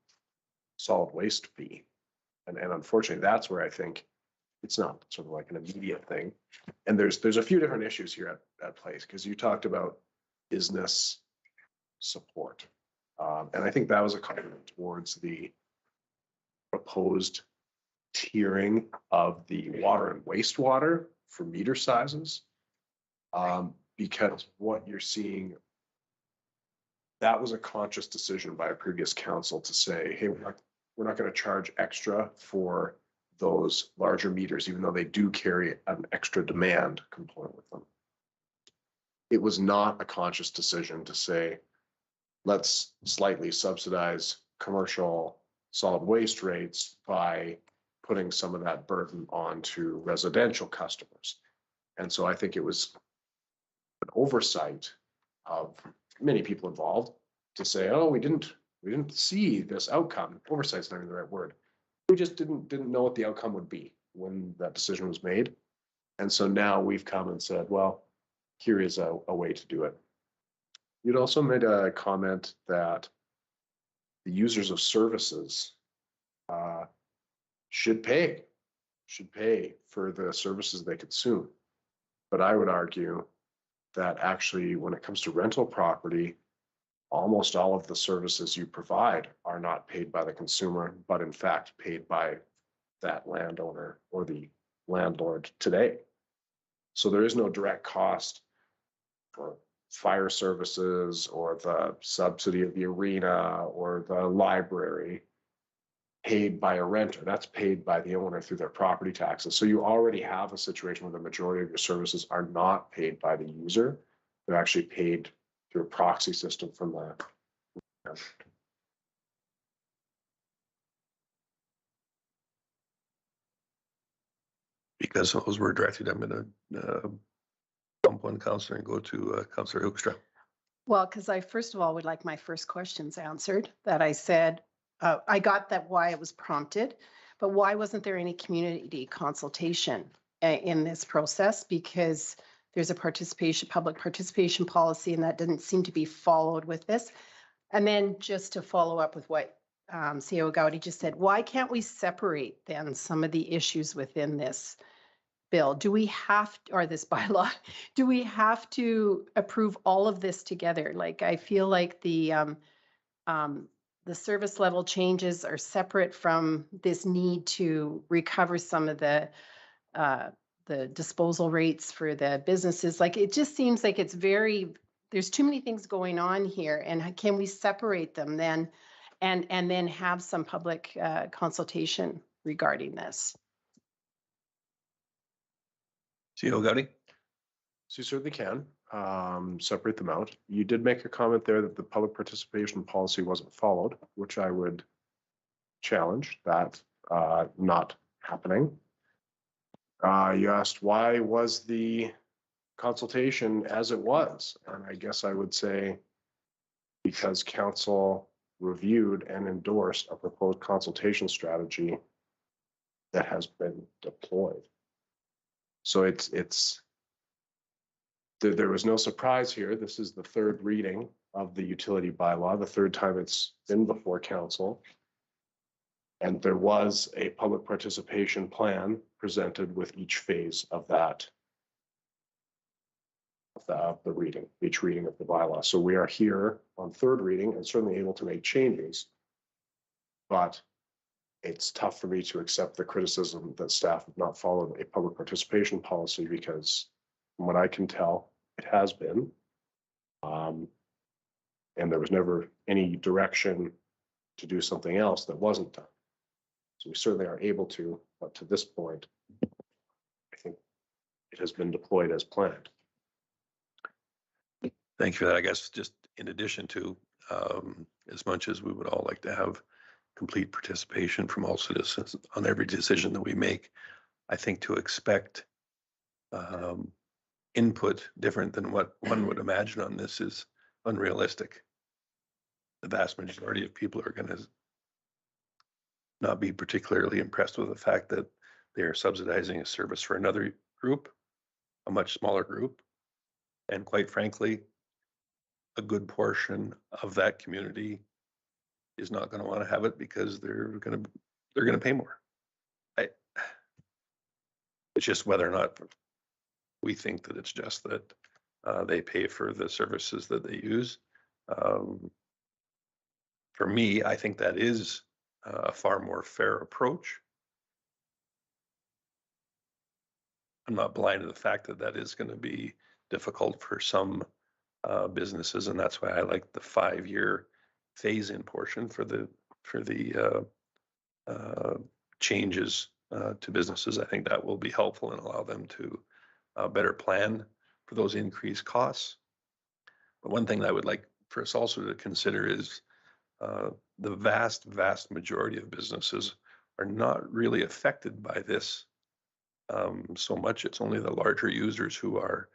solid waste fee. And unfortunately, that's where I think it's not sort of like an immediate thing. And there's a few different issues here at play, because you talked about business support. And I think that was a comment towards the proposed tiering of the water and wastewater for meter sizes. Because what you're seeing, that was a conscious decision by a previous council to say, hey, we're not going to charge extra for those larger meters, even though they do carry an extra demand component with them. It was not a conscious decision to say, let's slightly subsidize commercial solid waste rates by putting some of that burden onto residential customers. And so I think it was an oversight of many people involved to say, oh, we didn't see this outcome. Oversight's not even the right word. We just didn't know what the outcome would be when that decision was made. And so now we've come and said, well, here is a way to do it. You'd also made a comment that the users of services should pay for the services they consume. But I would argue that actually, when it comes to rental property, almost all of the services you provide are not paid by the consumer, but in fact paid by that landowner or the landlord today. So there is no direct cost for fire services or the subsidy of the arena or the library paid by a renter. That's paid by the owner through their property taxes. So you already have a situation where the majority of your services are not paid by the user. They're actually paid through a proxy system from the Because those were directed, I'm gonna dump one counselor and go to Councillor Hoekstra. Well, because I first of all would like my first questions answered, that I said, I got that why it was prompted, but why wasn't there any community consultation in this process? Because there's a public participation policy, and that didn't seem to be followed with this. And then just to follow up with what CEO Gowdy just said, why can't we separate then some of the issues within this bill? Do we have, or this bylaw, do we have to approve all of this together? Like, I feel like the service level changes are separate from this need to recover some of the disposal rates for the businesses. Like, it just seems like it's there's too many things going on here. And can we separate them then and then have some public consultation regarding this? CEO Gowdy? So you certainly can separate them out. You did make a comment there that the public participation policy wasn't followed, which I would challenge that not happening. You asked why was the consultation as it was? And I guess I would say because council reviewed and endorsed a proposed consultation strategy that has been deployed. So there was no surprise here. This is the third reading of the utility bylaw, the third time it's been before council. And there was a public participation plan presented with each phase of that. Of the reading, each reading of the bylaw. So we are here on third reading and certainly able to make changes. But it's tough for me to accept the criticism that staff have not followed a public participation policy, because from what I can tell, it has been. And there was never any direction to do something else that wasn't done. So we certainly are able to, but to this point, I think it has been deployed as planned. Thank you for that. I guess just in addition to, as much as we would all like to have complete participation from all citizens on every decision that we make, I think to expect input different than what one would imagine on this is unrealistic. The vast majority of people are going to not be particularly impressed with the fact that they are subsidizing a service for another group, a much smaller group. And quite frankly, a good portion of that community is not going to want to have it because they're going to pay more. It's just whether or not we think that it's just that they pay for the services that they use. For me, I think that is a far more fair approach. I'm not blind to the fact that that is going to be difficult for some businesses, and that's why I like the 5-year phase-in portion for the changes to businesses. I think that will be helpful and allow them to better plan for those increased costs. But one thing that I would like for us also to consider is the vast majority of businesses are not really affected by this so much. It's only the larger users who are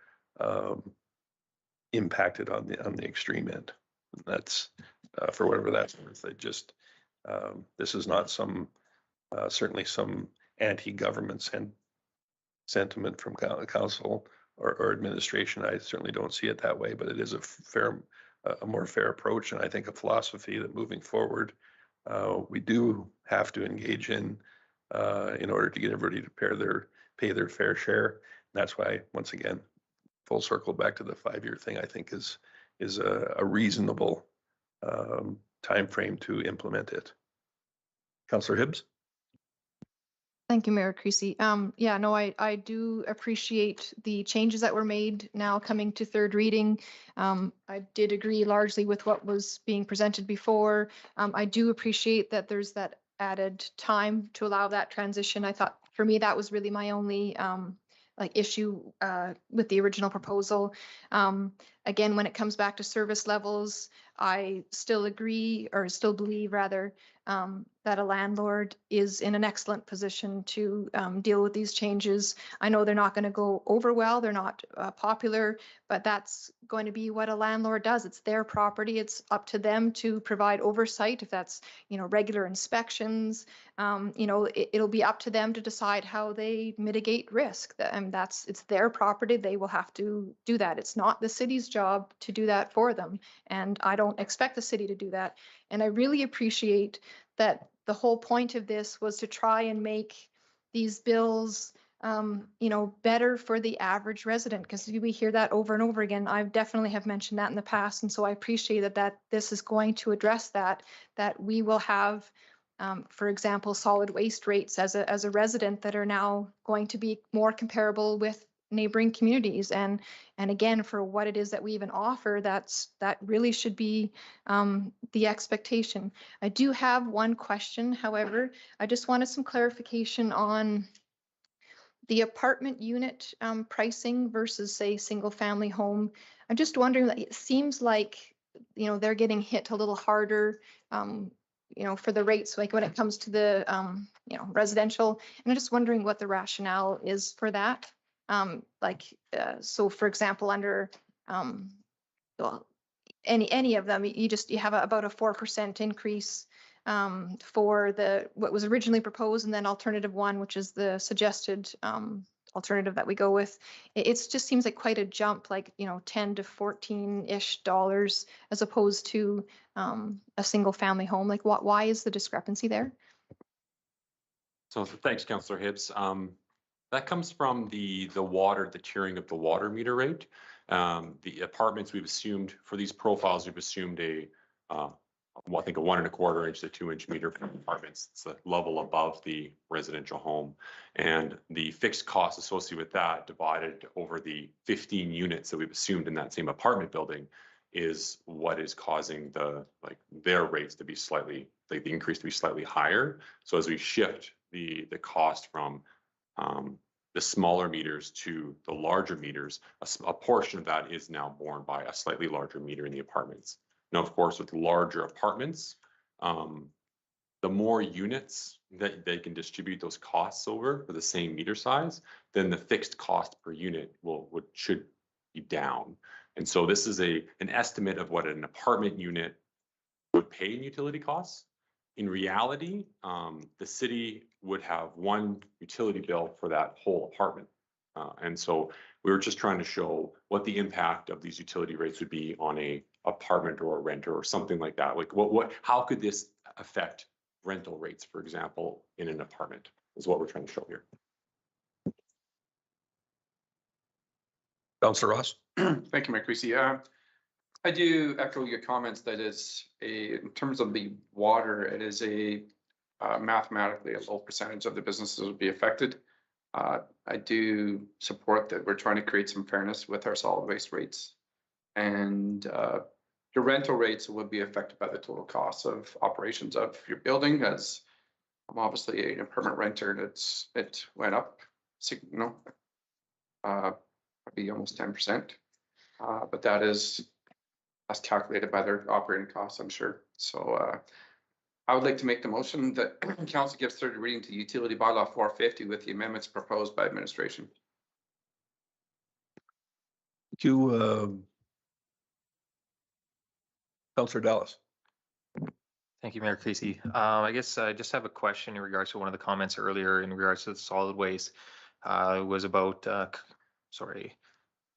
impacted on the extreme end. And that's for whatever that's worth. This is not some certainly some anti-government sentiment from council or administration. I certainly don't see it that way, but it is a more fair approach, and I think a philosophy that moving forward we do have to engage in order to get everybody to pay their fair share. And that's why, once again, full circle back to the 5-year thing, I think is a reasonable time frame to implement it. Councillor Hibbs. Thank you, Mayor Creasy. Yeah, no, I do appreciate the changes that were made now coming to third reading. I did agree largely with what was being presented before. I do appreciate that there's that added time to allow that transition. I thought for me, that was really my only issue with the original proposal. Again, when it comes back to service levels, I still agree, or still believe rather, that a landlord is in an excellent position to deal with these changes. I know they're not going to go over well, they're not popular, but that's going to be what a landlord does. It's their property. It's up to them to provide oversight. If that's, regular inspections, it'll be up to them to decide how they mitigate risk. It's their property. They will have to do that. It's not the city's job to do that for them. And I don't expect the city to do that. And I really appreciate that the whole point of this was to try and make these bills, better for the average resident, because we hear that over and over again. I definitely have mentioned that in the past. And so I appreciate that this is going to address that we will have, for example, solid waste rates as a resident that are now going to be more comparable with neighboring communities. And again, for what it is that we even offer, that really should be the expectation. I do have one question, however. I just wanted some clarification on the apartment unit pricing versus, say, single family home. I'm just wondering, it seems like, they're getting hit a little harder, for the rates, like when it comes to the, residential. And I'm just wondering what the rationale is for that. So for example, under, any of them, you have about a 4% increase for what was originally proposed, and then alternative one, which is the suggested alternative that we go with. It's just seems like quite a jump, like, 10 to 14-ish dollars as opposed to a single family home. Like, why is the discrepancy there? So thanks, Councillor Hibbs. That comes from the tiering of the water meter rate. The apartments we've assumed for these profiles, we've assumed I think a 1 1/4 inch to 2-inch meter for apartments. It's a level above the residential home. And the fixed costs associated with that divided over the 15 units that we've assumed in that same apartment building is what is causing their rates to be slightly, the increase to be slightly higher. So as we shift the cost from the smaller meters to the larger meters, a portion of that is now borne by a slightly larger meter in the apartments. Now, of course, with larger apartments, the more units that they can distribute those costs over for the same meter size, then the fixed cost per unit should be down. And so this is an estimate of what an apartment unit would pay in utility costs. In reality, the city would have one utility bill for that whole apartment. And so we were just trying to show what the impact of these utility rates would be on a apartment or a renter or something like that. Like how could this affect rental rates, for example, in an apartment is what we're trying to show here. Councillor Ross? Thank you, Mayor Creasy. I do echo your comments that in terms of the water, it is mathematically a low percentage of the businesses would be affected. I do support that we're trying to create some fairness with our solid waste rates. And the rental rates will be affected by the total cost of operations of your building. As I'm obviously a permanent renter, it went up, probably almost 10%. But that's calculated by their operating costs, I'm sure. So I would like to make the motion that council gives third reading to utility bylaw 450 with the amendments proposed by administration. Thank you. Councillor Dallas? Thank you, Mayor Creasy. I guess I just have a question in regards to one of the comments earlier in regards to the solid waste. It was about,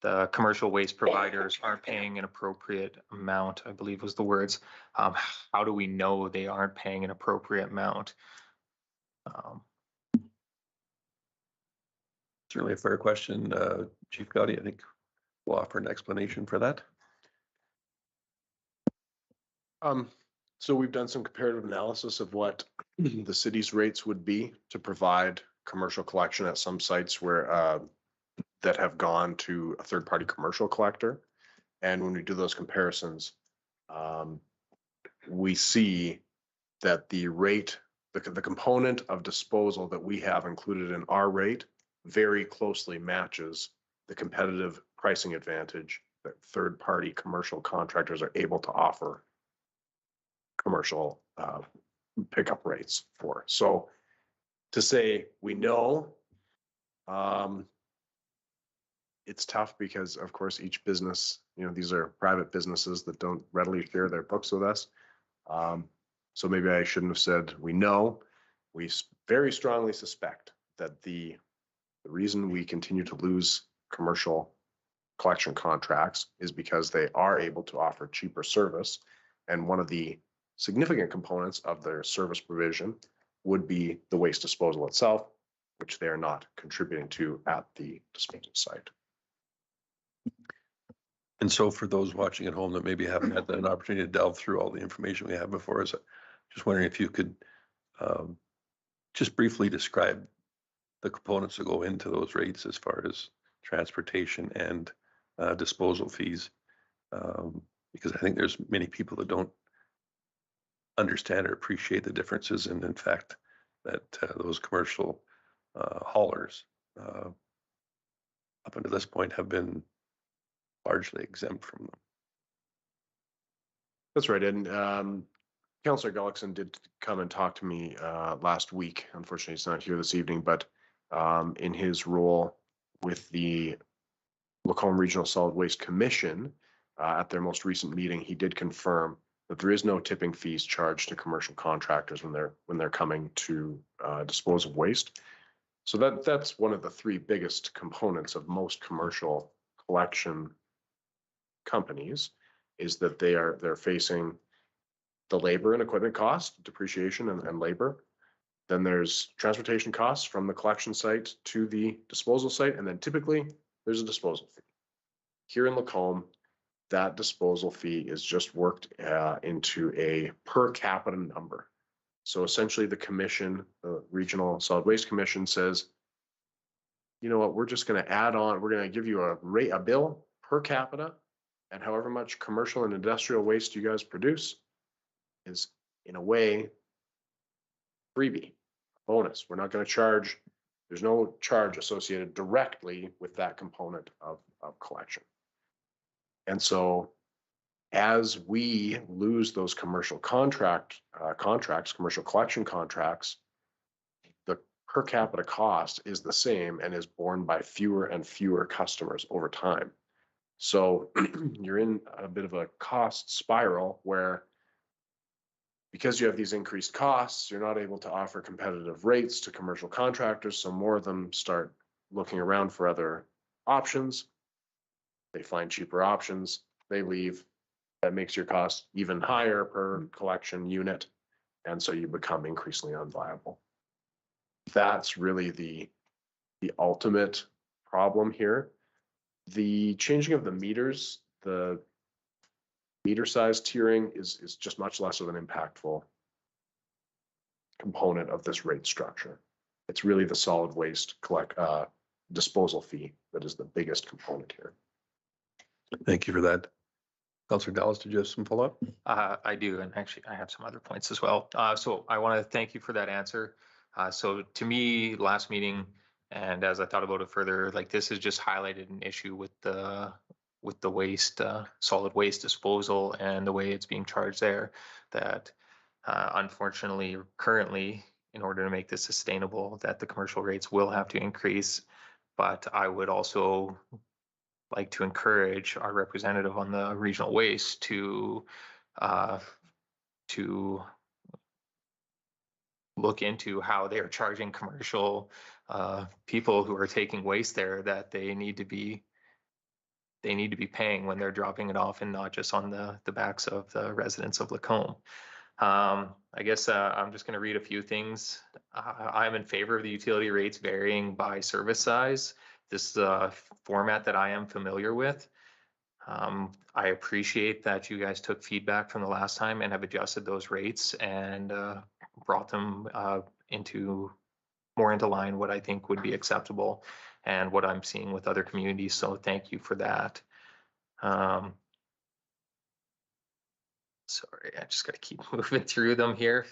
the commercial waste providers aren't paying an appropriate amount, I believe was the words. How do we know they aren't paying an appropriate amount? Certainly a fair question. Chief Gotti, I think will offer an explanation for that. So we've done some comparative analysis of what the city's rates would be to provide commercial collection at some sites where that have gone to a third-party commercial collector. And when we do those comparisons, we see that the rate, the component of disposal that we have included in our rate very closely matches the competitive pricing advantage that third-party commercial contractors are able to offer commercial pickup rates for. So to say we know, it's tough because of course each business, these are private businesses that don't readily share their books with us. So maybe I shouldn't have said we know. We very strongly suspect that the reason we continue to lose commercial collection contracts is because they are able to offer cheaper service. And one of the significant components of their service provision would be the waste disposal itself, which they are not contributing to at the disposal site. And so for those watching at home that maybe haven't had an opportunity to delve through all the information we have before us, just wondering if you could just briefly describe the components that go into those rates as far as transportation and disposal fees, because I think there's many people that don't understand or appreciate the differences, and in fact that those commercial haulers up until this point have been largely exempt from them. That's right. And Councillor Gullickson did come and talk to me last week. Unfortunately, he's not here this evening, but in his role with the Lacombe Regional Solid Waste Commission, at their most recent meeting, he did confirm that there is no tipping fees charged to commercial contractors when they're coming to dispose of waste. So that's one of the three biggest components of most commercial collection companies, is that they're facing the labor and equipment cost, depreciation and labor. Then there's transportation costs from the collection site to the disposal site, and then typically there's a disposal fee. Here in Lacombe, that disposal fee is just worked into a per capita number. So essentially the commission, the Regional Solid Waste Commission says, you know what, we're just going to add on, we're going to give you a bill per capita, and however much commercial and industrial waste you guys produce is in a way freebie, bonus. We're not going to charge, there's no charge associated directly with that component of collection. And so as we lose those commercial contracts, commercial collection contracts, the per capita cost is the same and is borne by fewer and fewer customers over time. So you're in a bit of a cost spiral where, because you have these increased costs, you're not able to offer competitive rates to commercial contractors. So more of them start looking around for other options. They find cheaper options, they leave. That makes your cost even higher per collection unit. And so you become increasingly unviable. That's really the ultimate problem here. The changing of the meters, the meter size tiering is just much less of an impactful component of this rate structure. It's really the solid waste disposal fee that is the biggest component here. Thank you for that. Councillor Dallas, did you have some follow-up? I do, and actually I have some other points as well. So I want to thank you for that answer. So to me, last meeting, and as I thought about it further, like this has just highlighted an issue with the waste, solid waste disposal and the way it's being charged there, that unfortunately, currently, in order to make this sustainable, that the commercial rates will have to increase. But I would also like to encourage our representative on the regional waste to look into how they are charging commercial people who are taking waste there, that they need to be paying when they're dropping it off, and not just on the backs of the residents of Lacombe. I guess I'm just going to read a few things. I'm in favor of the utility rates varying by service size. This is a format that I am familiar with. I appreciate that you guys took feedback from the last time and have adjusted those rates and brought them more into line what I think would be acceptable and what I'm seeing with other communities. So thank you for that. Sorry, I just got to keep moving through them here.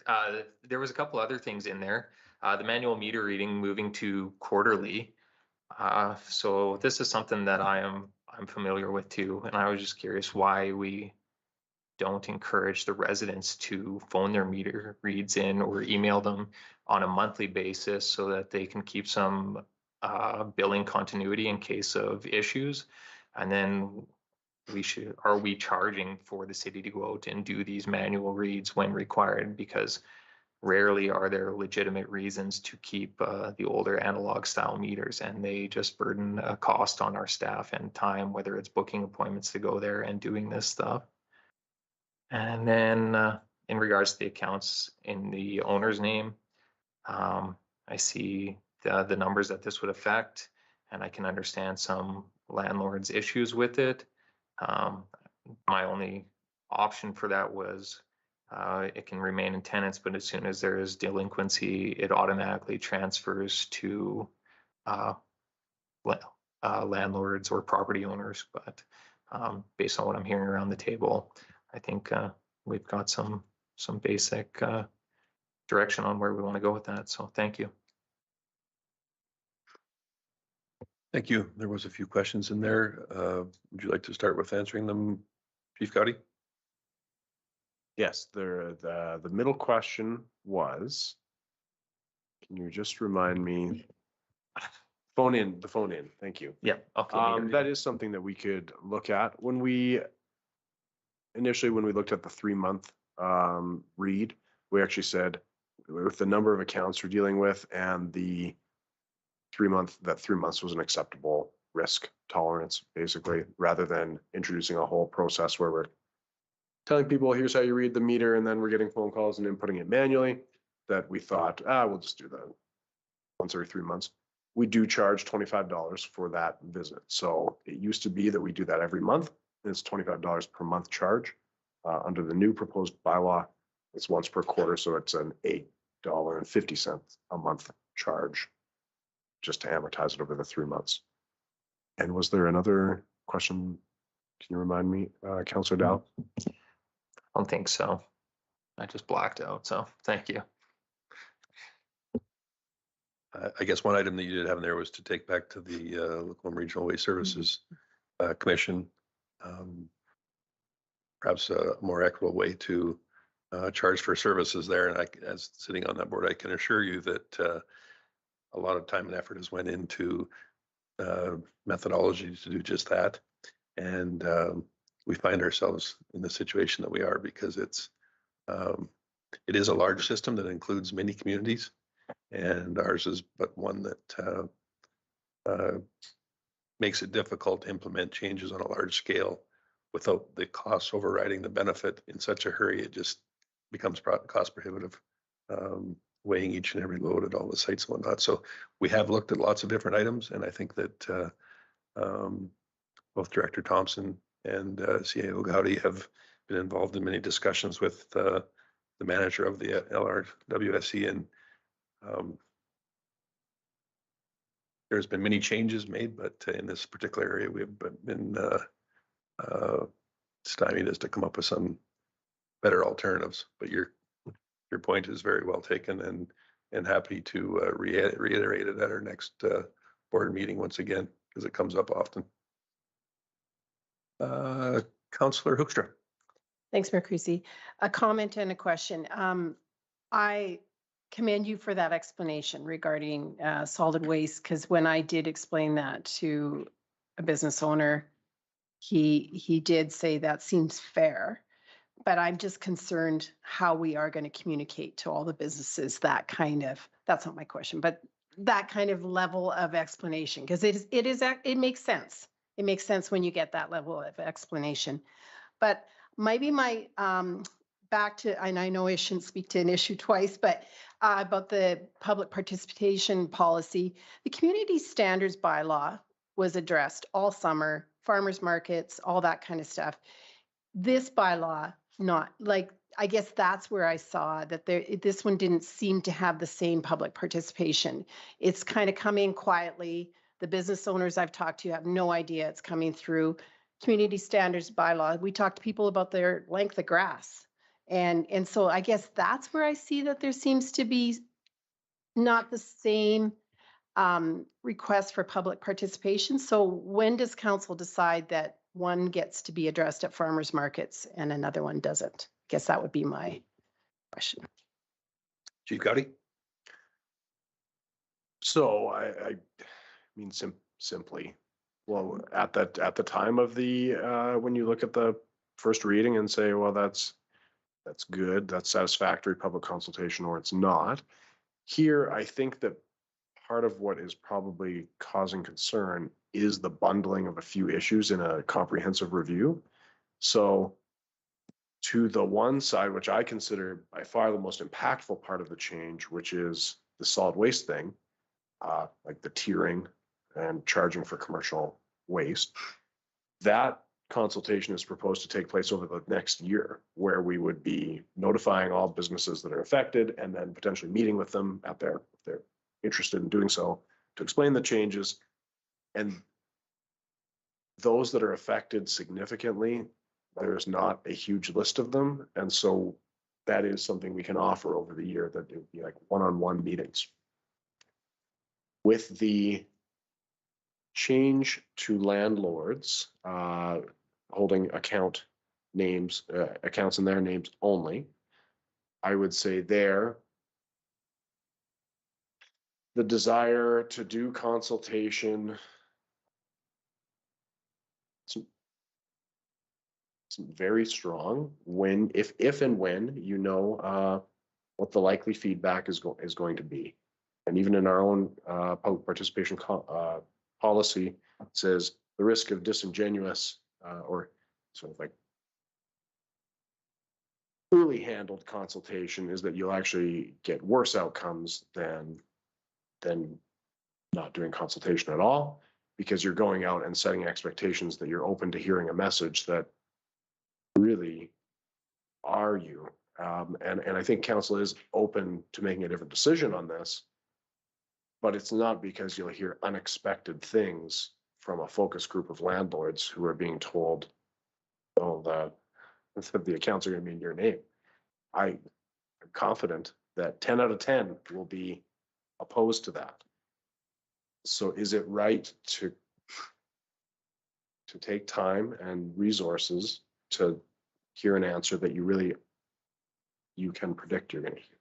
There was a couple other things in there. The manual meter reading moving to quarterly. So this is something that I'm familiar with too, and I was just curious why we don't encourage the residents to phone their meter reads in or email them on a monthly basis so that they can keep some billing continuity in case of issues. And then are we charging for the city to go out and do these manual reads when required? Because rarely are there legitimate reasons to keep the older analog style meters, and they just burden a cost on our staff and time, whether it's booking appointments to go there and doing this stuff. And then in regards to the accounts in the owner's name, I see the numbers that this would affect, and I can understand some landlords' issues with it. My only option for that was it can remain in tenants, but as soon as there is delinquency, it automatically transfers to landlords or property owners. But based on what I'm hearing around the table, I think we've got some basic direction on where we want to go with that. So thank you. Thank you. There was a few questions in there. Would you like to start with answering them, Chief Gowdy? Yes, the middle question was, can you just remind me? The phone in, thank you. Yeah. Okay. That is something that we could look at when we initially, when we looked at the 3-month read, we actually said with the number of accounts we're dealing with and the 3-month, that 3 months was an acceptable risk tolerance, basically, rather than introducing a whole process where we're telling people, here's how you read the meter, and then we're getting phone calls and inputting it manually, that we thought, we'll just do that once every 3 months. We do charge $25 for that visit. So it used to be that we do that every month. It's $25 per month charge. Under the new proposed bylaw, it's once per quarter, so it's an $8.50 a month charge just to amortize it over the 3 months. And was there another question? Can you remind me, Councillor Dow? I don't think so. I just blacked out, so thank you. I guess one item that you did have in there was to take back to the Local and Regional Waste Services Commission. Perhaps a more equitable way to charge for services there. And as sitting on that board, I can assure you that a lot of time and effort has went into methodology to do just that. And we find ourselves in the situation that we are because it is a large system that includes many communities. And ours is but one that makes it difficult to implement changes on a large scale without the costs overriding the benefit in such a hurry. It just becomes cost prohibitive, weighing each and every load at all the sites and whatnot. So we have looked at lots of different items, and I think that both Director Thompson and CAO Gowdy have been involved in many discussions with the manager of the LRWSC, and there's been many changes made, but in this particular area, we've been stymied as to come up with some better alternatives. But your point is very well taken, and happy to reiterate it at our next board meeting once again, because it comes up often. Councillor Hoekstra. Thanks, Mayor Creasy. A comment and a question. I commend you for that explanation regarding solid waste, because when I did explain that to a business owner, he did say that seems fair, but I'm just concerned how we are going to communicate to all the businesses that kind of, that's not my question, but that kind of level of explanation, because it makes sense. It makes sense when you get that level of explanation. But maybe my back to, and I know I shouldn't speak to an issue twice, but about the public participation policy, the community standards bylaw was addressed all summer, farmers markets, all that kind of stuff. This bylaw, not like, I guess that's where I saw that this one didn't seem to have the same public participation. It's kind of coming quietly. The business owners I've talked to have no idea it's coming through. Community standards bylaw, we talked to people about their length of grass. And so I guess that's where I see that there seems to be not the same request for public participation. So when does council decide that one gets to be addressed at farmers markets and another one doesn't? I guess that would be my question. Chief Gowdy. So I mean, simply, well, at the time of the when you look at the first reading and say, well, that's good, that's satisfactory public consultation, or it's not. Here, I think that part of what is probably causing concern is the bundling of a few issues in a comprehensive review. So to the one side, which I consider by far the most impactful part of the change, which is the solid waste thing, like the tiering and charging for commercial waste, that consultation is proposed to take place over the next year, where we would be notifying all businesses that are affected and then potentially meeting with them if they're interested in doing so, to explain the changes. And those that are affected significantly, there's not a huge list of them. And so that is something we can offer over the year, that it would be like one-on-one meetings. With the change to landlords holding accounts in their names only, I would say there, the desire to do consultation, it's It's very strong when, if and when you know what the likely feedback is going to be. And even in our own public participation policy, it says the risk of disingenuous or sort of like poorly handled consultation is that you'll actually get worse outcomes than not doing consultation at all, because you're going out and setting expectations that you're open to hearing a message that really are you. And I think council is open to making a different decision on this, but it's not because you'll hear unexpected things from a focus group of landlords who are being told, oh, the accounts are going to be in your name. I'm confident that 10 out of 10 will be opposed to that. So is it right to take time and resources to hear an answer that you can predict you're going to hear?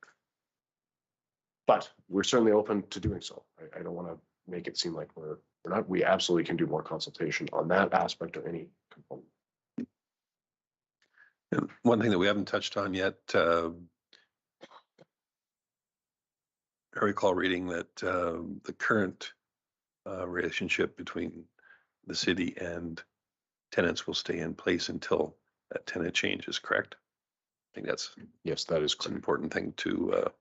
But we're certainly open to doing so. I don't want to make it seem like we're not. We absolutely can do more consultation on that aspect or any component. And one thing that we haven't touched on yet, I recall reading that the current relationship between the city and tenants will stay in place until that tenant changes, correct? I think that's Yes, that is an correct. important thing to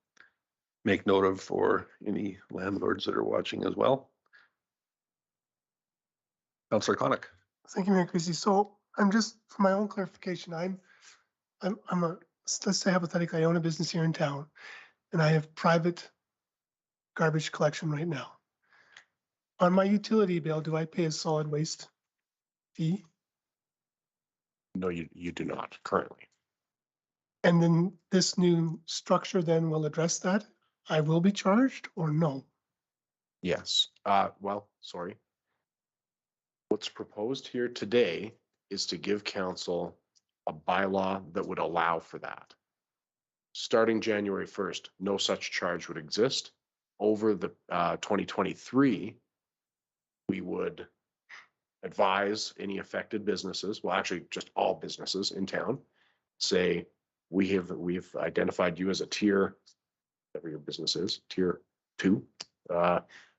make note of for any landlords that are watching as well. Councillor Conick. Thank you, Mayor Creasy. So I'm just, for my own clarification, I'm let's say hypothetically, I own a business here in town and I have private garbage collection right now. On my utility bill, do I pay a solid waste fee? No, you do not currently. And then this new structure then will address that? I will be charged or no? Yes. Well, sorry. What's proposed here today is to give council a bylaw that would allow for that. Starting January 1st, no such charge would exist. Over the 2023, we would advise any affected businesses, well, actually just all businesses in town, say, we've identified you as a tier, whatever your business is, tier 2.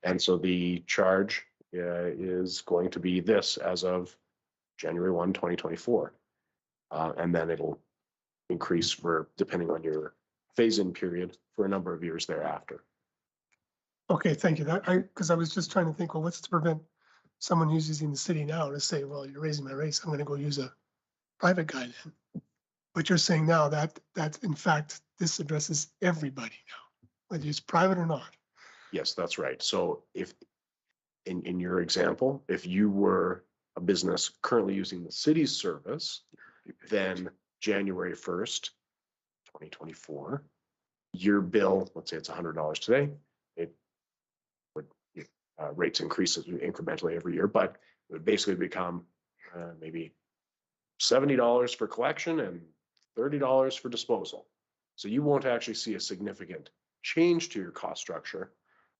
And so the charge is going to be this as of January 1, 2024. And then it'll increase for, depending on your phase-in period, for a number of years thereafter. Okay, thank you. Because I was just trying to think, well, what's to prevent someone who's using the city now to say, well, you're raising my rates, I'm going to go use a private guy then. But you're saying now that in fact, this addresses everybody now, whether it's private or not. Yes, that's right. So if in your example, if you were a business currently using the city's service, then January 1st, 2024, your bill, let's say it's $100 today, it would rates increase incrementally every year, but it would basically become maybe $70 for collection and $30 for disposal. So you won't actually see a significant change to your cost structure.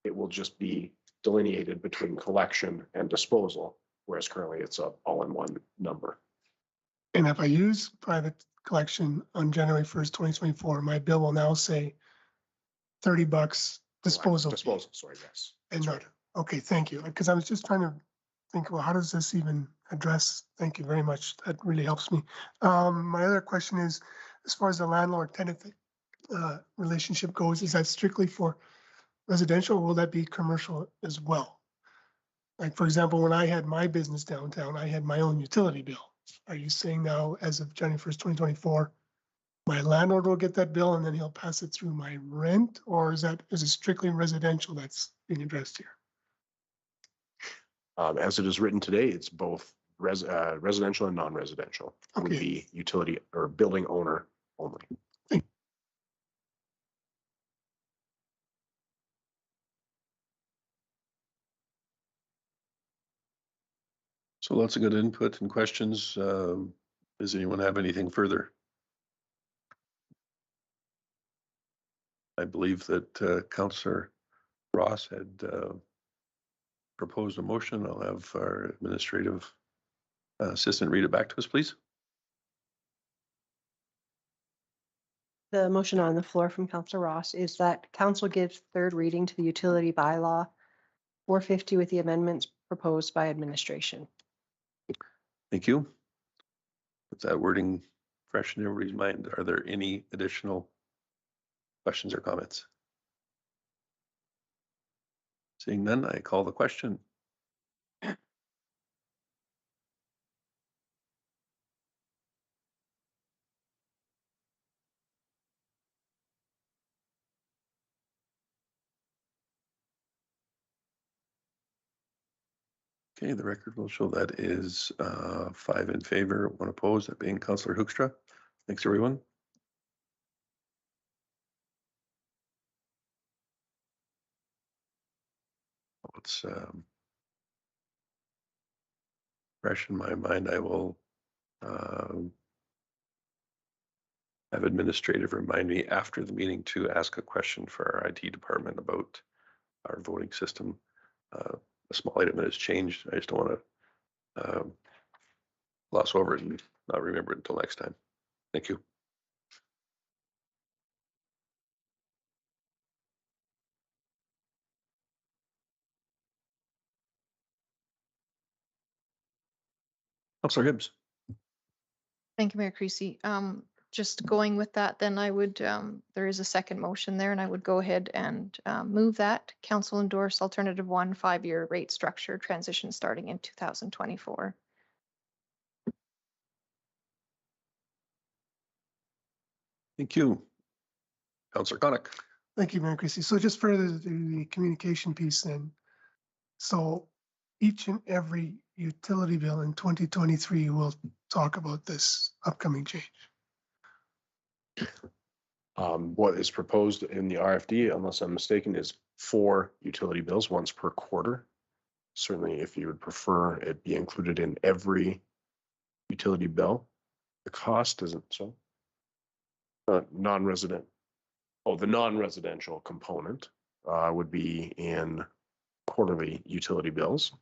It will just be delineated between collection and disposal, whereas currently it's a all-in-one number. And if I use private collection on January 1st, 2024, my bill will now say $30 disposal. Disposal, sorry, yes. And That's not, okay, thank you. Because I was just trying to think, well, how does this even address? Thank you very much. That really helps me. My other question is, as far as the landlord-tenant relationship goes, is that strictly for residential, or will that be commercial as well? Like, for example, when I had my business downtown, I had my own utility bill. Are you saying now, as of January 1st, 2024, my landlord will get that bill and then he'll pass it through my rent? Or is it strictly residential that's being addressed here? As it is written today, it's both residential and non-residential. It would Okay. be utility or building owner only. So lots of good input and questions. Does anyone have anything further? I believe that Councillor Ross had proposed a motion. I'll have our administrative assistant read it back to us, please. The motion on the floor from Councillor Ross is that council gives third reading to the utility bylaw 450 with the amendments proposed by administration. Thank you. With that wording fresh in everybody's mind, are there any additional questions or comments? Seeing none, I call the question. Okay, the record will show that is 5 in favor, 1 opposed, that being Councillor Hoekstra. Thanks, everyone. It's fresh in my mind. I will have administrative remind me after the meeting to ask a question for our IT department about our voting system. A small item that has changed. I just don't want to gloss over it and not remember it until next time. Thank you. Councillor Hibbs. Thank you, Mayor Creasy. Just going with that, then I would, there is a second motion there, and I would go ahead and move that. Council endorse alternative 1 5-year rate structure transition starting in 2024. Thank you. Councillor Conick. Thank you, Mayor Christie. So just further to the communication piece then. So each and every utility bill in 2023 will talk about this upcoming change. What is proposed in the RFD, unless I'm mistaken, is 4 utility bills, once per quarter. Certainly, if you would prefer it be included in every utility bill, the cost isn't so. Non-resident. Oh, the non-residential component would be in quarterly utility bills.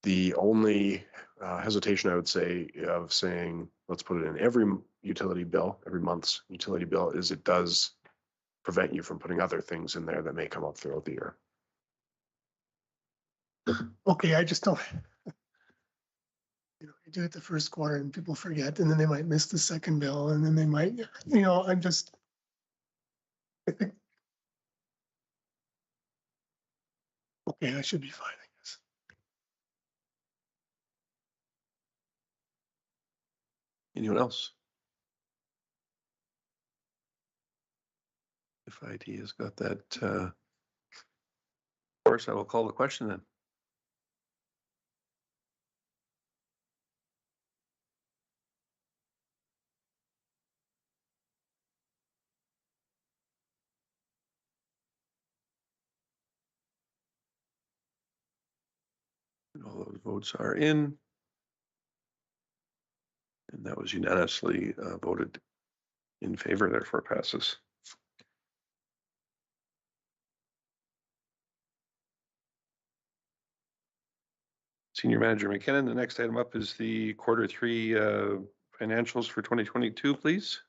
The only hesitation I would say of saying, let's put it in every utility bill, every month's utility bill, is it does prevent you from putting other things in there that may come up throughout the year. Okay, I just don't. You do it the first quarter and people forget, and then they might miss the second bill, and then they might, I'm just. I think. Okay, I should be fine, I guess. Anyone else? If IT has got that, of course, I will call the question then. All those votes are in. And that was unanimously voted in favor, therefore passes. Senior Manager McKinnon, the next item up is the Q3 financials for 2022, please.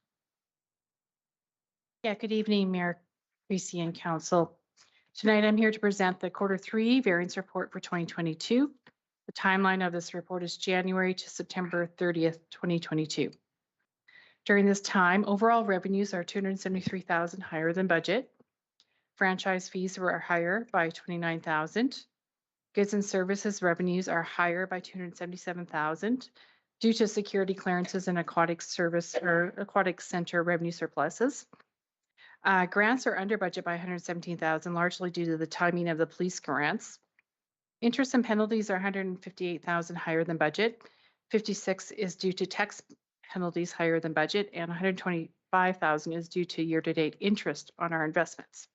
Yeah, good evening, Mayor Creasy and Council. Tonight, I'm here to present the Q3 variance report for 2022. The timeline of this report is January to September 30th, 2022. During this time, overall revenues are $273,000 higher than budget. Franchise fees were higher by $29,000. Goods and services revenues are higher by $277,000 due to security clearances and aquatic service or aquatic center revenue surpluses. Grants are under budget by $117,000, largely due to the timing of the police grants. Interest and penalties are $158,000 higher than budget. 56 is due to tax penalties higher than budget, and $125,000 is due to year-to-date interest on our investments.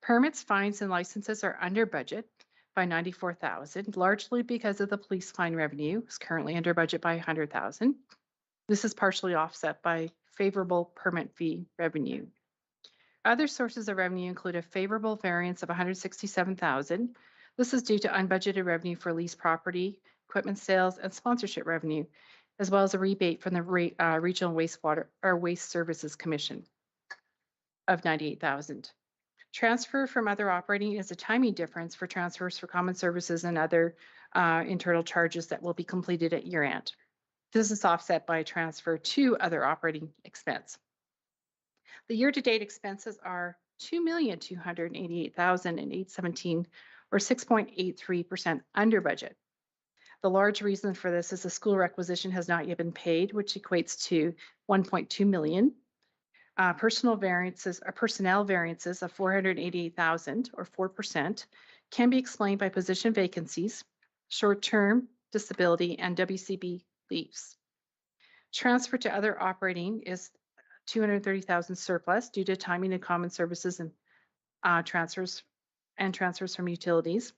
Permits, fines, and licenses are under budget by $94,000, largely because of the police fine revenue is currently under budget by $100,000. This is partially offset by favorable permit fee revenue. Other sources of revenue include a favorable variance of $167,000. This is due to unbudgeted revenue for lease property, equipment sales, and sponsorship revenue, as well as a rebate from the Regional Wastewater or Waste Services Commission of 98,000. Transfer from other operating is a timing difference for transfers for common services and other internal charges that will be completed at year end. This is offset by a transfer to other operating expense. The year-to-date expenses are $2,288,817, or 6.83% under budget. The large reason for this is the school requisition has not yet been paid, which equates to 1.2 million. Personnel variances of 488,000 or 4% can be explained by position vacancies, short-term disability, and WCB leaves. Transfer to other operating is 230,000 surplus due to timing of common services and transfers from utilities.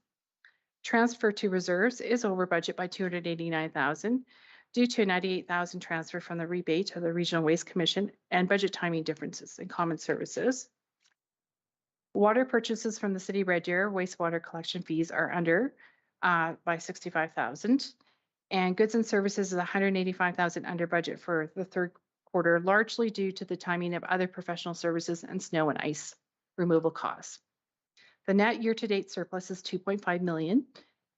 Transfer to reserves is over budget by 289,000 due to a 98,000 transfer from the rebate to the Regional Waste Commission and budget timing differences in common services. Water purchases from the City Red Deer wastewater collection fees are under by 65,000, and goods and services is 185,000 under budget for the third quarter, largely due to the timing of other professional services and snow and ice removal costs. The net year-to-date surplus is 2.5 million.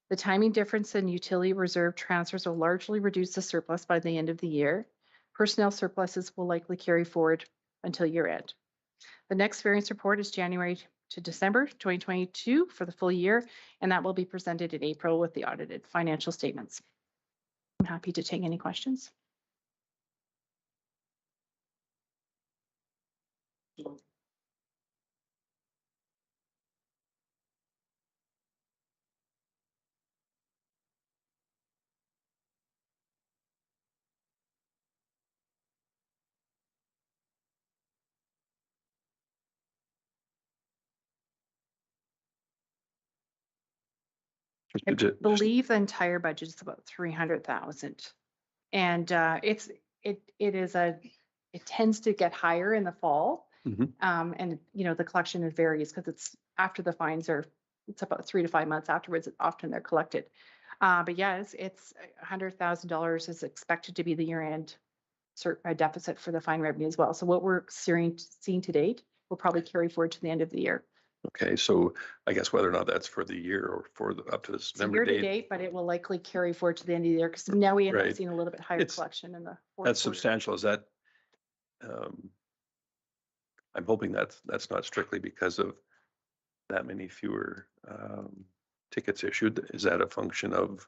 The timing difference in utility reserve transfers will largely reduce the surplus by the end of the year. Personnel surpluses will likely carry forward until year end. The next variance report is January to December 2022 for the full year, and that will be presented in April with the audited financial statements. I'm happy to take any questions. I believe the entire budget is about 300,000. And it tends to get higher in the fall. And the collection varies because it's after the fines it's about 3 to 5 months afterwards. Often they're collected. But yeah, it's $100,000 is expected to be the year-end deficit for the fine revenue as well. So what we're seeing to date will probably carry forward to the end of the year. Okay, so I guess whether or not that's for the year or for up to this November year to date. date, but it will likely carry forward to the end of the year because now we end up Right. seeing a little bit higher It's- collection in the fourth That's quarter. substantial. Is that, I'm hoping that's not strictly because of that many fewer tickets issued. Is that a function of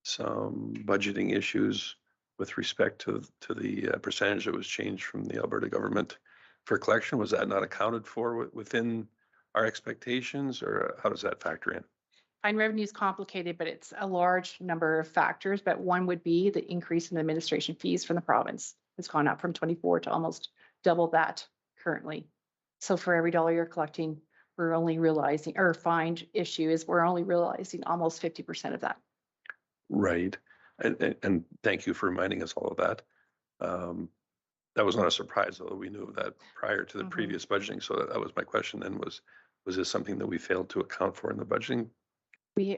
some budgeting issues with respect to the percentage that was changed from the Alberta government for collection? Was that not accounted for within our expectations, or how does that factor in? Fine revenue is complicated, but it's a large number of factors. But one would be the increase in administration fees from the province. It's gone up from 24 to almost double that currently. So for every dollar you're collecting, we're only realizing, or fined issue is we're only realizing almost 50% of that. Right. And thank you for reminding us all of that. That was not a surprise, although we knew of that prior to the previous budgeting. So that was my question then, was this something that we failed to account for in the budgeting?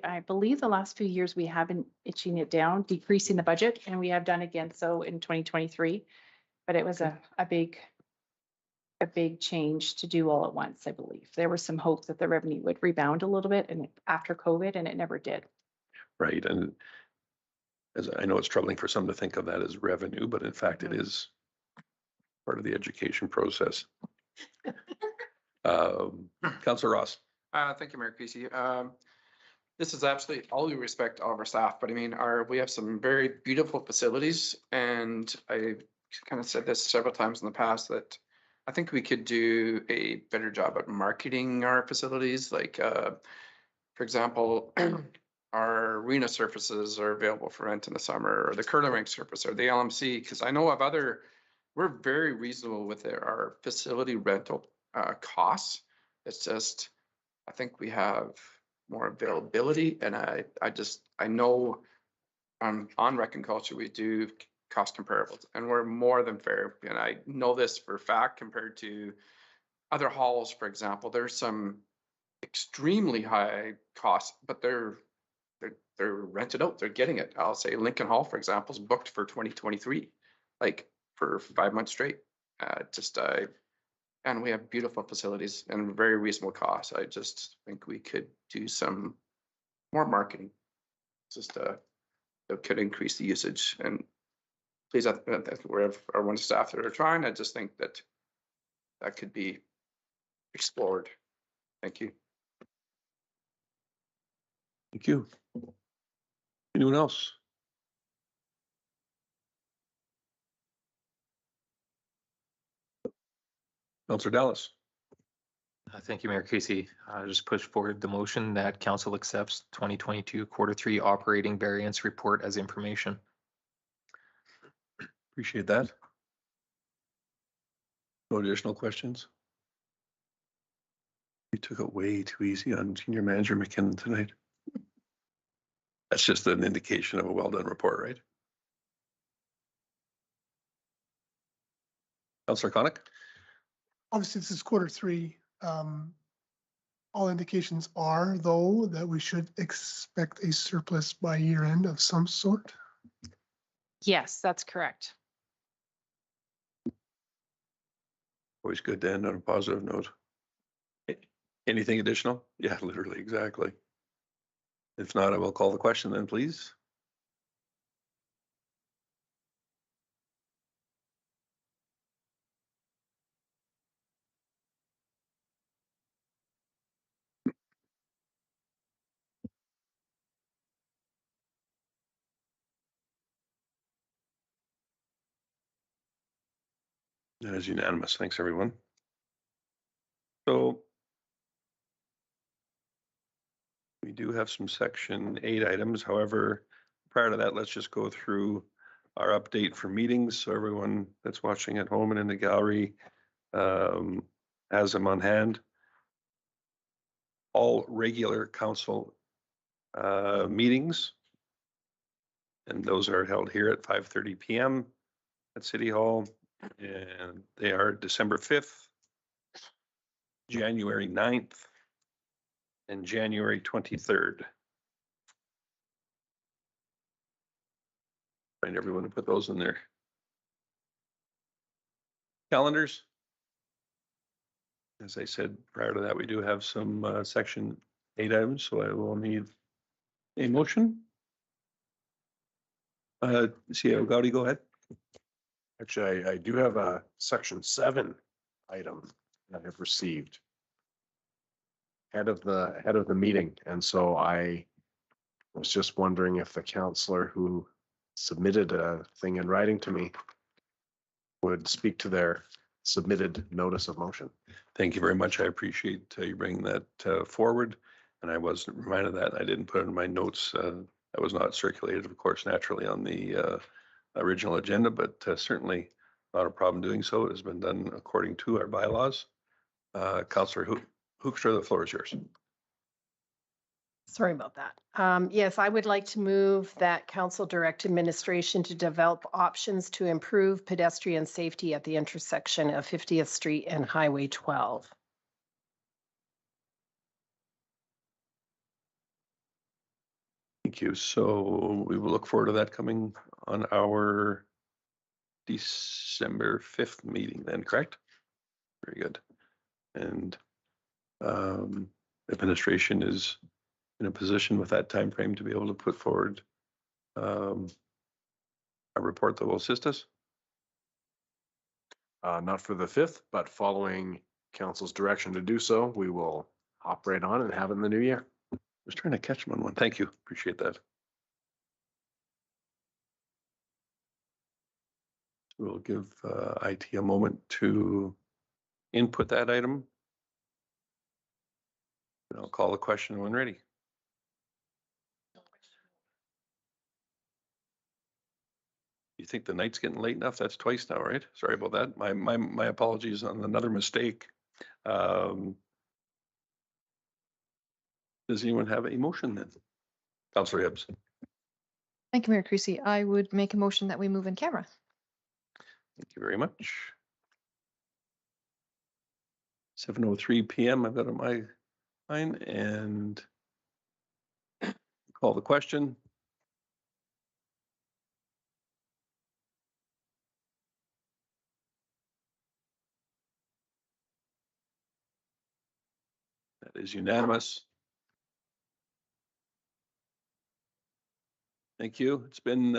I believe the last few years we have been itching it down, decreasing the budget, and we have done again so in 2023. But it was a big change to do all at once, I believe. There was some hope that the revenue would rebound a little bit and after COVID, and it never did. Right. And as I know it's troubling for some to think of that as revenue, but in fact it is part of the education process. Councillor Ross. Thank you, Mayor Creasy. This is absolutely all due respect to all of our staff, but I mean, we have some very beautiful facilities, and I kind of said this several times in the past that I think we could do a better job at marketing our facilities. Like, for example, our arena surfaces are available for rent in the summer, or the curling rink surface, or the LMC, because I know of we're very reasonable with our facility rental costs. It's just, I think we have more availability, and I know on Rec and Culture we do cost comparables, and we're more than fair. And I know this for a fact compared to other halls, for example. There's some extremely high costs, but they're they're rented out, they're getting it. I'll say Lincoln Hall, for example, is booked for 2023, like for 5 months straight. And we have beautiful facilities and very reasonable costs. I just think we could do some more marketing. That could increase the usage, and please, we have our one staff that are trying. I just think that that could be explored. Thank you. Thank you. Anyone else? Counselor Dallas. Thank you, Mayor Casey. Just push forward the motion that council accepts 2022 Q3 operating variance report as information. Appreciate that. No additional questions? You took it way too easy on Senior Manager McKinnon tonight. That's just an indication of a well-done report, right? Counselor Conick? Obviously, this is Q3. All indications are, though, that we should expect a surplus by year end of some sort. Yes, that's correct. Always good to end on a positive note. Anything additional? Yeah, literally, exactly. If not, I will call the question then, please. That is unanimous. Thanks, everyone. So we do have some section 8 items. However, prior to that, let's just go through our update for meetings. So everyone that's watching at home and in the gallery has them on hand. All regular council meetings, and those are held here at 5:30 p.m. at City Hall, and they are December 5th, January 9th, and January 23rd. Find everyone to put those in their calendars. As I said prior to that, we do have some section 8 items, so I will need a motion. CEO Gowdy, go ahead. Actually, I do have a section 7 item that I've received head of the meeting. And so I was just wondering if the counselor who submitted a thing in writing to me would speak to their submitted notice of motion. Thank you very much. I appreciate you bringing that forward. And I was reminded that I didn't put it in my notes. That was not circulated, of course, naturally on the original agenda, but certainly not a problem doing so. It has been done according to our bylaws. Councillor Hoekstra, the floor is yours. Sorry about that. Yes, I would like to move that council direct administration to develop options to improve pedestrian safety at the intersection of 50th Street and Highway 12. Thank you. So we will look forward to that coming on our December 5th meeting then, correct? Very good. And administration is in a position with that time frame to be able to put forward a report that will assist us. Not for the 5th, but following council's direction to do so, we will operate on and have it in the new year. I was trying to catch them on one. Thank you. Appreciate that. We'll give IT a moment to input that item. And I'll call the question when ready. You think the night's getting late enough? That's twice now, right? Sorry about that. My apologies on another mistake. Does anyone have a motion then? Councillor Hibbs. Thank you, Mayor Creasy. I would make a motion that we move in camera. Thank you very much. 7:03 p.m. I've got on my line, and Call the question. That is unanimous. Thank you. It's been